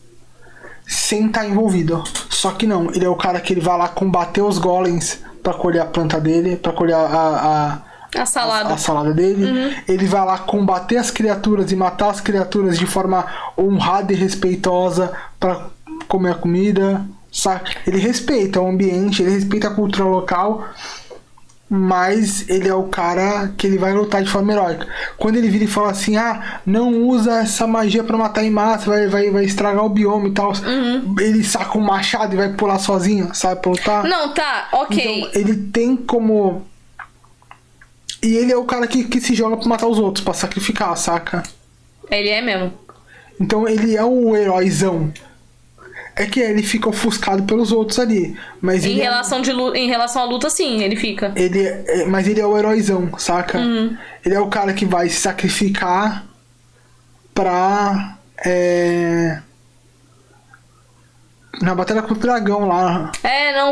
sem estar envolvido. Só que não, ele é o cara que ele vai lá combater os golems pra colher a planta dele, pra colher a salada dele. Ele vai lá combater as criaturas e matar as criaturas de forma honrada e respeitosa pra comer a comida, sabe? Ele respeita o ambiente, ele respeita a cultura local, mas ele é o cara que ele vai lutar de forma heróica. Quando ele vira e fala assim, não usa essa magia pra matar em massa, vai estragar o bioma e tal, ele saca um machado e vai pular sozinho, sabe, pra lutar. Não, tá, ok. Então ele tem como... E ele é o cara que se joga pra matar os outros, pra sacrificar, saca? Ele é mesmo. Então ele é o heróizão. É que ele fica ofuscado pelos outros ali. Mas em relação à luta, sim, ele fica. Mas ele é o heróizão, saca? Ele é o cara que vai se sacrificar pra... Na batalha com o dragão lá.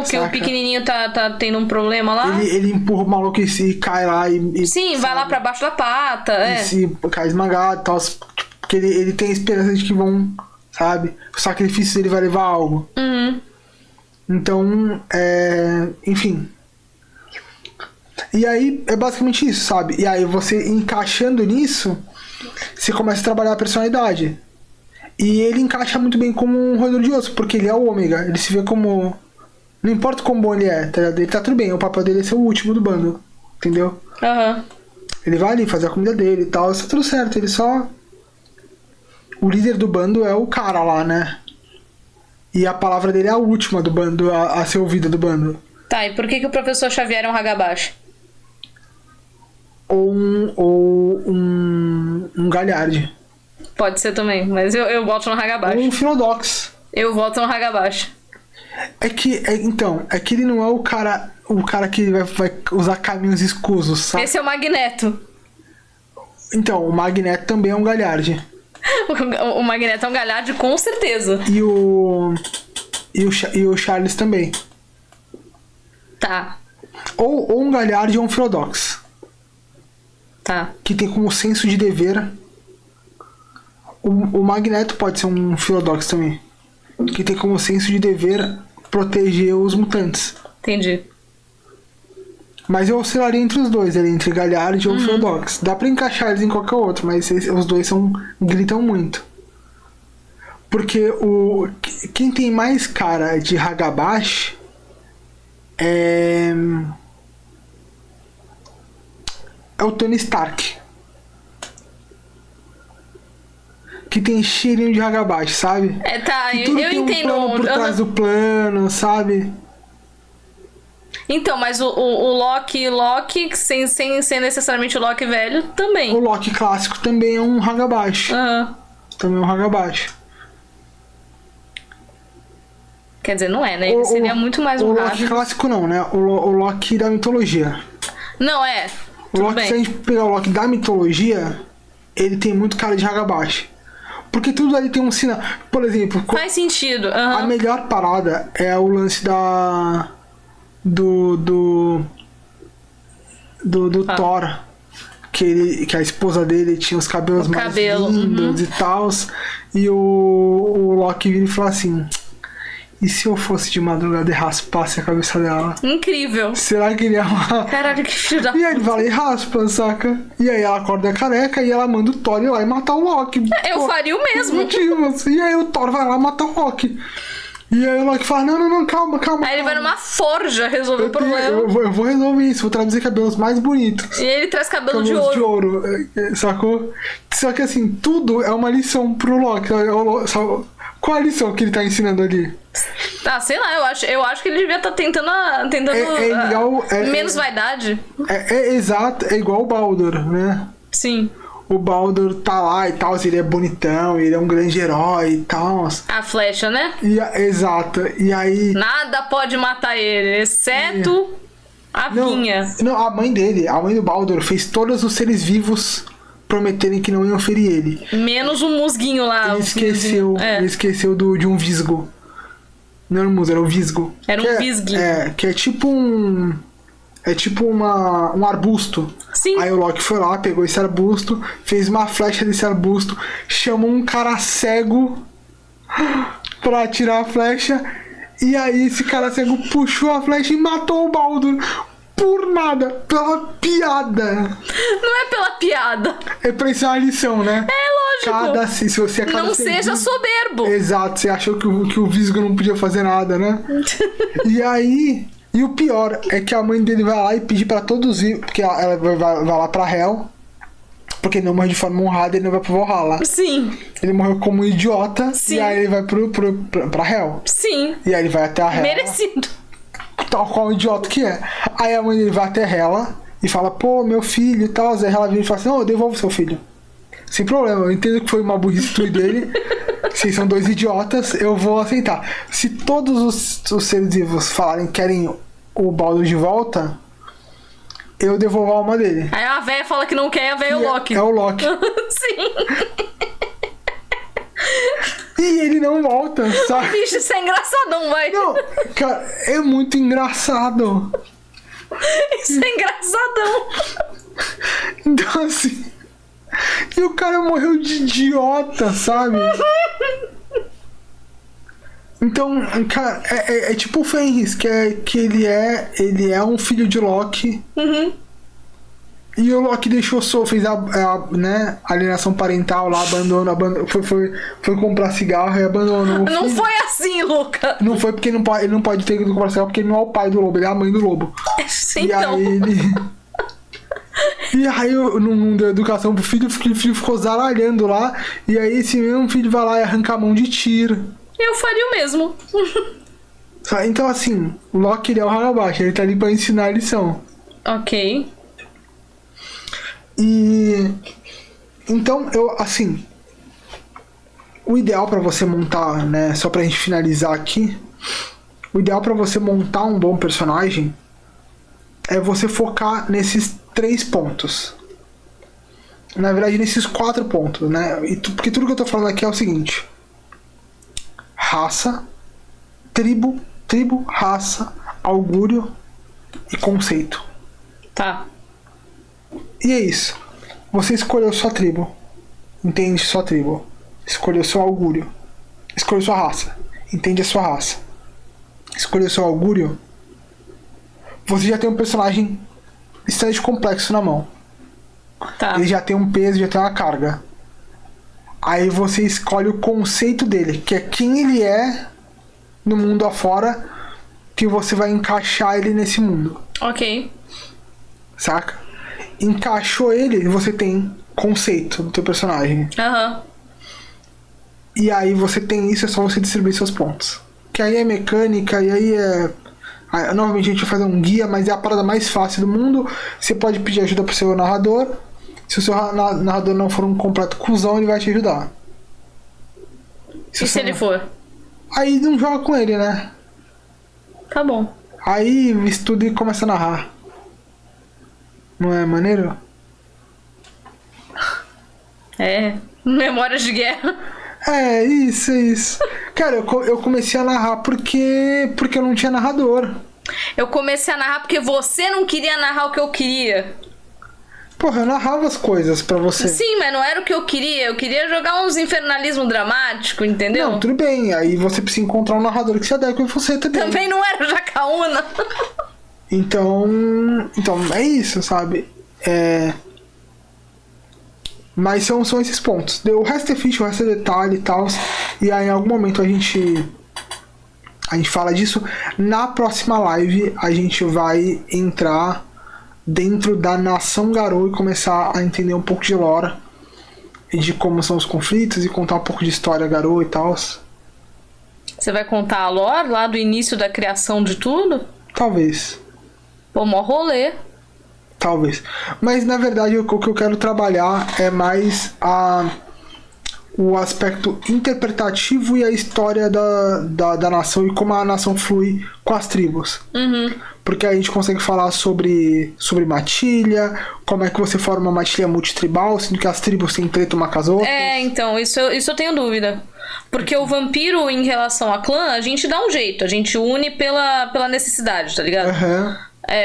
Que o pequenininho tá tendo um problema lá. Ele empurra o maluco e cai lá e sim, vai lá pra baixo da pata. E se cai esmagado e tal. Porque ele tem a esperança de que vão, sabe? O sacrifício dele vai levar a algo. Então, enfim. E aí é basicamente isso, sabe? E aí você encaixando nisso, você começa a trabalhar a personalidade. E ele encaixa muito bem como um roedor de osso, porque ele é o ômega. Ele se vê como... Não importa quão bom ele é, tá ligado? Ele tá tudo bem. O papel dele é ser o último do bando. Entendeu? Ele vai ali fazer a comida dele e tal. Isso tá tudo certo. Ele só... O líder do bando é o cara lá, né? E a palavra dele é a última do bando, a ser ouvida do bando. Tá, e por que o professor Xavier é um Hagabashi? Ou um Galliard. Pode ser também, mas eu voto no Hagabashi. Ou um Philodrox. Eu voto no Hagabashi. É que ele não é o cara que vai usar caminhos escusos, sabe? Esse é o Magneto. Então, o Magneto também é um Galliard. O Magneto é um Galliard, com certeza. E o Charles também. Tá. Ou um Galliard ou um Philodrox. Tá. Que tem como senso de dever... O Magneto pode ser um Philodrox também. Que tem como senso de dever proteger os mutantes. Entendi. Mas eu oscilaria entre os dois, entre Galliard ou Philodrox. Dá pra encaixar eles em qualquer outro, mas os dois gritam muito. Porque quem tem mais cara de Hagabashi é o Tony Stark. Que tem cheirinho de Hagabashi, sabe? Tá, eu entendo. Um plano por trás do plano, sabe? Então, mas o Loki, sem necessariamente o Loki velho, também. O Loki clássico também é um Hagabashi. Também é um Hagabashi. Quer dizer, não é, né? Ele seria muito mais um O Loki clássico não, né? O Loki da mitologia. Não, o Loki, se a gente pegar o Loki da mitologia, ele tem muito cara de Hagabashi. Porque tudo ali tem um sinal. Por exemplo... Faz sentido. A melhor parada é o lance do Thor. Que a esposa dele tinha os cabelos mais lindos e tal. E o Loki vira e fala assim... E se eu fosse de madrugada e raspasse a cabeça dela? Incrível. Será que ele ia amar? Caralho, que filho da E aí ele vai lá e raspa, saca? E aí ela acorda careca e ela manda o Thor ir lá e matar o Loki. Eu faria o mesmo. Motivos. E aí o Thor vai lá matar o Loki. E aí o Loki fala, não, calma. Aí ele vai numa forja resolver o problema. Eu vou resolver isso, vou traduzir cabelos mais bonitos. E ele traz cabelo de Cabelos ouro. Sacou? Só que assim, tudo é uma lição pro Loki. Qual a lição que ele tá ensinando ali? Ah, sei lá, eu acho que ele devia estar tentando igual, menos vaidade. Exato, é igual o Baldur, né? Sim. O Baldur tá lá e tal, ele é bonitão, ele é um grande herói e tal. A flecha, né? Exato, e aí... Nada pode matar ele, exceto a vinha. Não, a mãe do Baldur, fez todos os seres vivos prometerem que não iam ferir ele. Menos o musguinho lá. Ele esqueceu de um visgo. Não era um musgo, era um visgo. Era um visguinho. Que é tipo um... É tipo um arbusto. Sim. Aí o Loki foi lá, pegou esse arbusto, fez uma flecha desse arbusto, chamou um cara cego pra atirar a flecha. E aí esse cara cego puxou a flecha e matou o Baldur. Por nada, pela piada. Não é pela piada. É pra ensinar uma lição, né? É lógico. Se você não seja soberbo. Exato, você achou que o Visgo não podia fazer nada, né? E aí... E o pior é que a mãe dele vai lá e pedir pra todos ir, porque ela vai lá pra Hel, porque ele não morreu de forma honrada, ele não vai pro Valhalla. Sim. Ele morreu como um idiota. Sim. E aí ele vai pra Hel. Sim. E aí ele vai até a Hela. Merecido. Tal qual o idiota que é. Aí a mãe dele vai até Hela e fala, pô, meu filho e tal. Aí ela vem e fala assim, não, eu devolvo seu filho. Sem problema, eu entendo que foi uma burrice tua dele. Vocês são dois idiotas, eu vou aceitar. Se todos os seres vivos falarem que querem o Baldur de volta, eu devolvo a alma dele. Aí a véia fala que não quer, a véia é o Loki. É o Loki. Sim. E ele não volta, sabe? Bicho, isso é engraçadão, vai. Não, cara, é muito engraçado. Isso é engraçadão. Então assim... E o cara morreu de idiota, sabe? Então, cara, é tipo o Fenris, que ele é um filho de Loki. Uhum. E o Loki fez a alienação parental lá, abandonou, foi comprar cigarro e abandonou. Não foi assim, Luca. Não foi porque ele não pode ter ido comprar cigarro, porque ele não é o pai do lobo, ele é a mãe do lobo. Sim, e então. aí ele... E aí não deu educação pro filho, o filho ficou zaralhando lá, e aí esse mesmo filho vai lá e arranca a mão de tiro. Eu faria o mesmo. Então assim, o Loki ele é o Harabashi, ele tá ali pra ensinar a lição. Ok. E... Então, assim... O ideal pra você montar, né, só pra gente finalizar aqui, o ideal pra você montar um bom personagem é você focar nesses 3 pontos. Na verdade, nesses 4 pontos, né? Porque tudo que eu tô falando aqui é o seguinte: raça, tribo, raça, augúrio e conceito. Tá. E é isso. Você escolheu sua tribo. Entende sua tribo. Escolheu seu augúrio. Escolheu sua raça. Entende a sua raça. Escolheu seu augúrio. Você já tem um personagem extremamente complexo na mão. Tá. Ele já tem um peso, já tem uma carga. Aí você escolhe o conceito dele, que é quem ele é no mundo afora, que você vai encaixar ele nesse mundo. Ok. Saca? Encaixou ele, você tem conceito do teu personagem. Aham. E aí você tem isso, é só você distribuir seus pontos. Que aí é mecânica, e aí é... Novamente a gente vai fazer um guia, mas é a parada mais fácil do mundo. Você pode pedir ajuda pro seu narrador. Se o seu narrador não for um completo cuzão, ele vai te ajudar. Se ele for? Aí não joga com ele, né? Tá bom. Aí estuda e começa a narrar. Não é maneiro? É. Memórias de guerra. É, isso. Cara, eu comecei a narrar porque eu não tinha narrador. Eu comecei a narrar porque você não queria narrar o que eu queria. Porra, eu narrava as coisas pra você. Sim, mas não era o que eu queria. Eu queria jogar uns infernalismo dramático, entendeu? Não, tudo bem. Aí você precisa encontrar um narrador que se adeque a você também. Também não era o Jacaúna. Então é isso, sabe? Mas são esses pontos. O resto é ficha, o resto é detalhe e tal. E aí em algum momento a gente fala disso. Na próxima live a gente vai entrar dentro da nação Garou e começar a entender um pouco de lore e de como são os conflitos e contar um pouco de história Garou e tal. Você vai contar a lore lá do início da criação de tudo? Talvez. Pô, mó rolê. Talvez. Mas na verdade o que eu quero trabalhar é mais o aspecto interpretativo e a história da nação e como a nação flui com as tribos. Uhum. Porque a gente consegue falar sobre matilha, como é que você forma uma matilha multitribal, sendo que as tribos têm treta uma com as outras. Então, isso eu tenho dúvida. Porque o vampiro, em relação a clã, a gente dá um jeito. A gente une pela necessidade, tá ligado? Uhum.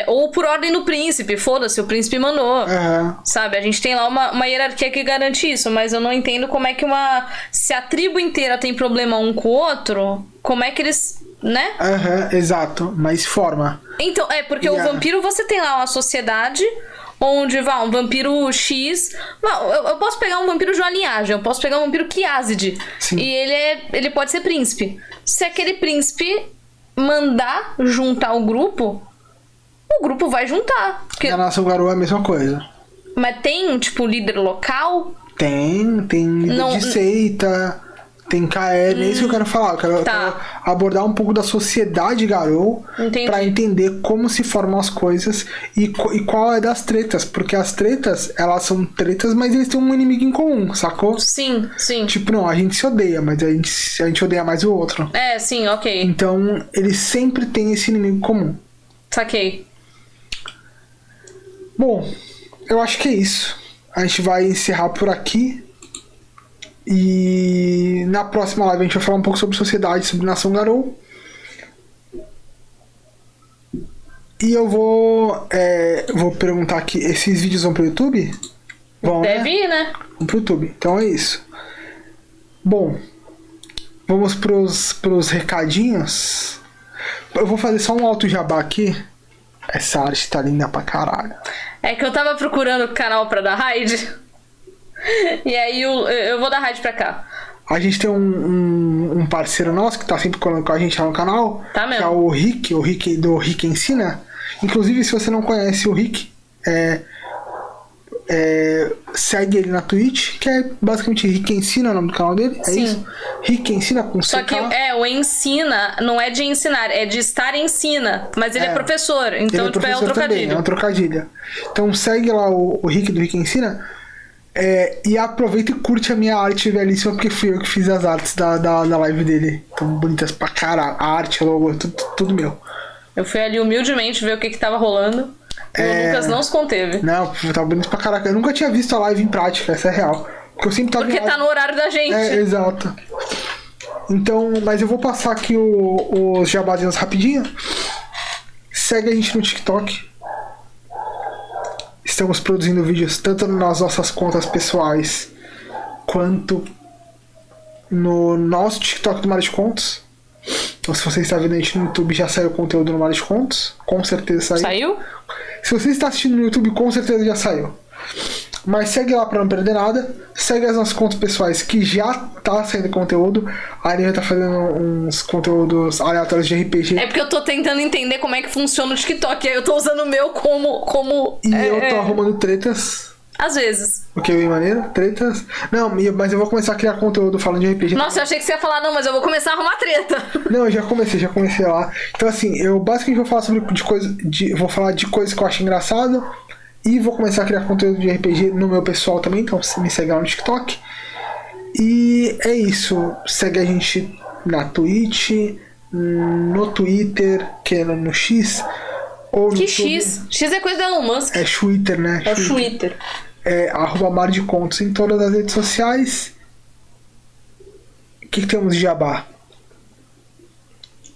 Ou por ordem do príncipe. Foda-se, o príncipe mandou. Uhum. Sabe? A gente tem lá uma hierarquia que garante isso. Mas eu não entendo como é que se a tribo inteira tem problema um com o outro, como é que eles... Né? Exato, mas forma. Então, porque o vampiro, você tem lá uma sociedade onde, um vampiro X... Eu posso pegar um vampiro de uma linhagem, eu posso pegar um vampiro Kiazid. Sim. E ele pode ser príncipe. Se aquele príncipe mandar juntar o grupo vai juntar. Porque... Na nação Garou é a mesma coisa. Mas tem, tipo, líder local? Tem líder de seita... Tem KL, é isso que eu quero falar. Eu quero abordar um pouco da sociedade Garou pra entender como se formam as coisas e qual é das tretas. Porque as tretas, elas são tretas, mas eles têm um inimigo em comum, sacou? Sim. Tipo, não, a gente se odeia, mas a gente odeia mais o outro. Sim, ok. Então, eles sempre têm esse inimigo comum. Saquei. Bom, eu acho que é isso. A gente vai encerrar por aqui. E na próxima live a gente vai falar um pouco sobre sociedade, sobre nação Garou. E eu vou perguntar aqui, esses vídeos vão pro YouTube? Vão, Deve ir, né? Vão pro YouTube, então é isso. Bom, vamos pros recadinhos. Eu vou fazer só um alto jabá aqui. Essa arte tá linda pra caralho. É que eu tava procurando o canal pra dar raid. E aí eu vou dar raid pra cá. A gente tem um parceiro nosso que tá sempre com a gente lá no canal. Tá mesmo. Que é o Rick do Rick Ensina. Inclusive, se você não conhece o Rick, segue ele na Twitch, que é basicamente Rick Ensina, o nome do canal dele. Sim. É isso. Rick Ensina com Só CK. que o ensina não é de ensinar, é de estar ensina. Mas ele é professor, então ele é um trocadilho. também, é um trocadilho. Então segue lá o Rick do Rick Ensina. E aproveita e curte a minha arte belíssima, porque fui eu que fiz as artes da live dele. Tão bonitas pra caralho. A arte, o logo, tudo meu. Eu fui ali humildemente ver o que tava rolando. E o Lucas não se conteve. Não, tá bonito pra caraca. Eu nunca tinha visto a live em prática, essa é real. Porque eu sempre tava Porque tá no horário da gente. Exato. Então, mas eu vou passar aqui os jabazinhos rapidinho. Segue a gente no TikTok. Estamos produzindo vídeos tanto nas nossas contas pessoais quanto no nosso TikTok do Mar de Contos. Então, se você está vendo a gente no YouTube, já saiu o conteúdo no Mar de Contos. Com certeza saiu. Saiu? Se você está assistindo no YouTube, com certeza já saiu. Mas segue lá para não perder nada. Segue as nossas contas pessoais que já tá saindo conteúdo. A Aninha tá fazendo uns conteúdos aleatórios de RPG. É porque eu tô tentando entender como é que funciona o TikTok. Aí eu tô usando o meu como E eu tô arrumando tretas. Às vezes. O que é bem maneiro? Tretas. Não, mas eu vou começar a criar conteúdo falando de RPG. Nossa, eu achei que você ia falar, não, mas eu vou começar a arrumar treta. Não, eu já comecei lá. Então assim, eu basicamente vou falar vou falar de coisas que eu acho engraçado. E vou começar a criar conteúdo de RPG no meu pessoal também, então me segue lá no TikTok. E é isso. Segue a gente na Twitch, no Twitter, que é no X. Ou no que YouTube. X? X é coisa do Elon Musk. É Twitter, né? É o Twitter. @Mar de Contos em todas as redes sociais. O que temos de jabá?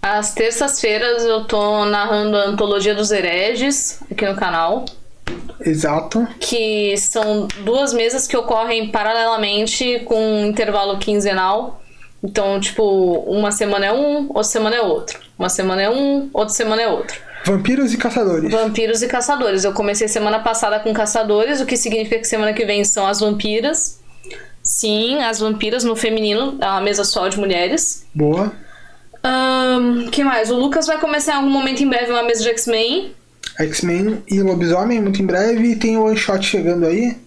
Às terças-feiras eu tô narrando a Antologia dos Hereges aqui no canal. Exato. Que são 2 mesas que ocorrem paralelamente com um intervalo quinzenal. Então, tipo, uma semana é um, outra semana é outro. Uma semana é um, outra semana é outro. Vampiros e caçadores. Vampiros e caçadores. Eu comecei semana passada com caçadores, o que significa que semana que vem são as vampiras. Sim, as vampiras no feminino, é uma mesa só de mulheres. Boa. Que mais? O Lucas vai começar em algum momento em breve uma mesa de X-Men. X-Men e Lobisomem, muito em breve. E tem o One Shot chegando aí.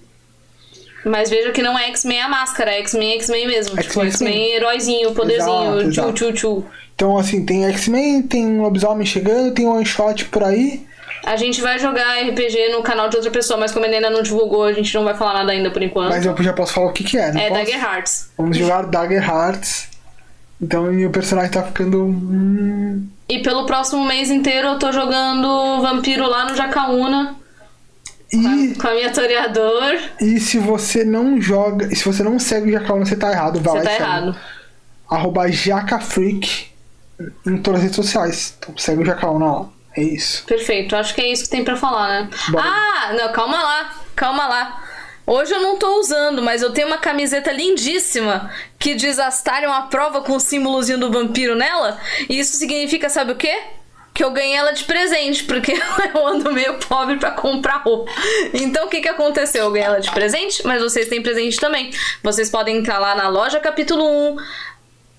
Mas veja que não é X-Men a máscara, é X-Men mesmo. X-Men, tipo, X-Men heróizinho, poderzinho, Exato. tchu. Então, assim, tem X-Men, tem Lobisomem chegando, tem One Shot por aí. A gente vai jogar RPG no canal de outra pessoa, mas como ele ainda não divulgou, a gente não vai falar nada ainda por enquanto. Mas eu já posso falar o que é, né? É Dagger Hearts. Vamos jogar Dagger Hearts. Então, meu personagem tá ficando... E pelo próximo mês inteiro eu tô jogando Vampiro lá no Jacaúna. Com a minha toreador. E se você não joga... Se você não segue o Jacaúna, você tá errado. Vai você lá tá e errado. @jacafreak em todas as redes sociais. Então segue o Jacaúna lá. É isso. Perfeito. Acho que é isso que tem pra falar, né? Bora. Ah, não, calma lá. Hoje eu não tô usando, mas eu tenho uma camiseta lindíssima que diz Astarion à prova com o símbolozinho do vampiro nela. E isso significa, sabe o quê? Que eu ganhei ela de presente, porque eu ando meio pobre pra comprar roupa. Então o que aconteceu? Eu ganhei ela de presente, mas vocês têm presente também. Vocês podem entrar lá na loja capítulo 1,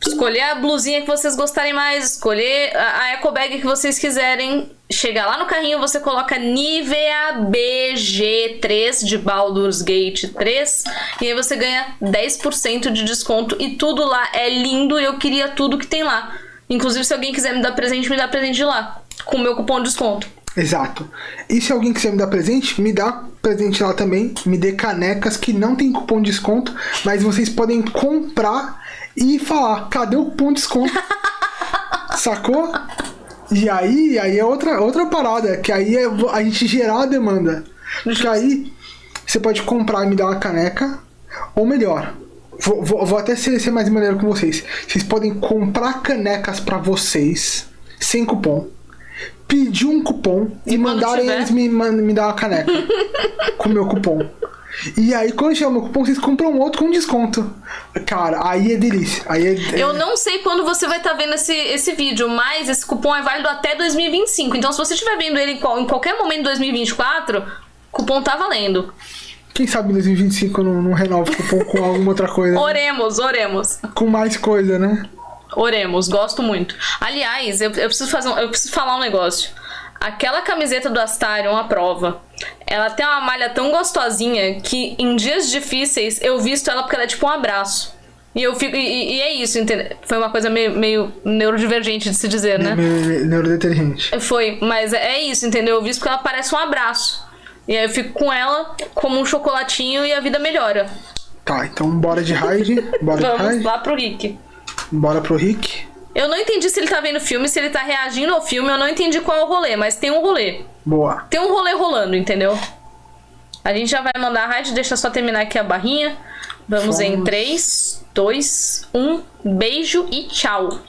escolher a blusinha que vocês gostarem mais, escolher a eco bag que vocês quiserem. Chegar lá no carrinho, você coloca Nivea BG3 de Baldur's Gate 3 e aí você ganha 10% de desconto e tudo lá é lindo e eu queria tudo que tem lá. Inclusive, se alguém quiser me dar presente, me dá presente de lá, com o meu cupom de desconto. Exato. E se alguém quiser me dar presente, me dá presente lá também. Me dê canecas que não tem cupom de desconto, mas vocês podem comprar e falar, cadê o cupom de desconto? Sacou? E aí é outra parada, que aí é a gente gerar a demanda. Porque aí você pode comprar e me dar uma caneca, ou melhor, vou até ser mais maneiro com vocês. Vocês podem comprar canecas pra vocês, sem cupom, pedir um cupom e mandarem eles me dar uma caneca com o meu cupom. E aí, quando chegar o meu cupom, vocês compram outro com desconto. Cara, aí é delícia. Eu não sei quando você vai estar vendo esse vídeo, mas esse cupom é válido até 2025. Então, se você estiver vendo ele em qualquer momento de 2024, o cupom tá valendo. Quem sabe em 2025 eu não renovo o cupom com alguma outra coisa. Oremos. Com mais coisa, né? Oremos, gosto muito. Aliás, eu preciso falar um negócio. Aquela camiseta do Astarion à prova, ela tem uma malha tão gostosinha que em dias difíceis eu visto ela porque ela é tipo um abraço. E eu fico. E é isso, entendeu? Foi uma coisa meio neurodivergente de se dizer, né? Meio neurodetergente. Foi, mas é isso, entendeu? Eu visto porque ela parece um abraço. E aí eu fico com ela como um chocolatinho e a vida melhora. Tá, então bora de raid. Vamos lá pro Rick. Bora pro Rick. Eu não entendi se ele tá vendo o filme, se ele tá reagindo ao filme, eu não entendi qual é o rolê, mas tem um rolê. Boa. Tem um rolê rolando, entendeu? A gente já vai mandar a raid, deixa eu só terminar aqui a barrinha. Vamos em 3, 2, 1, beijo e tchau.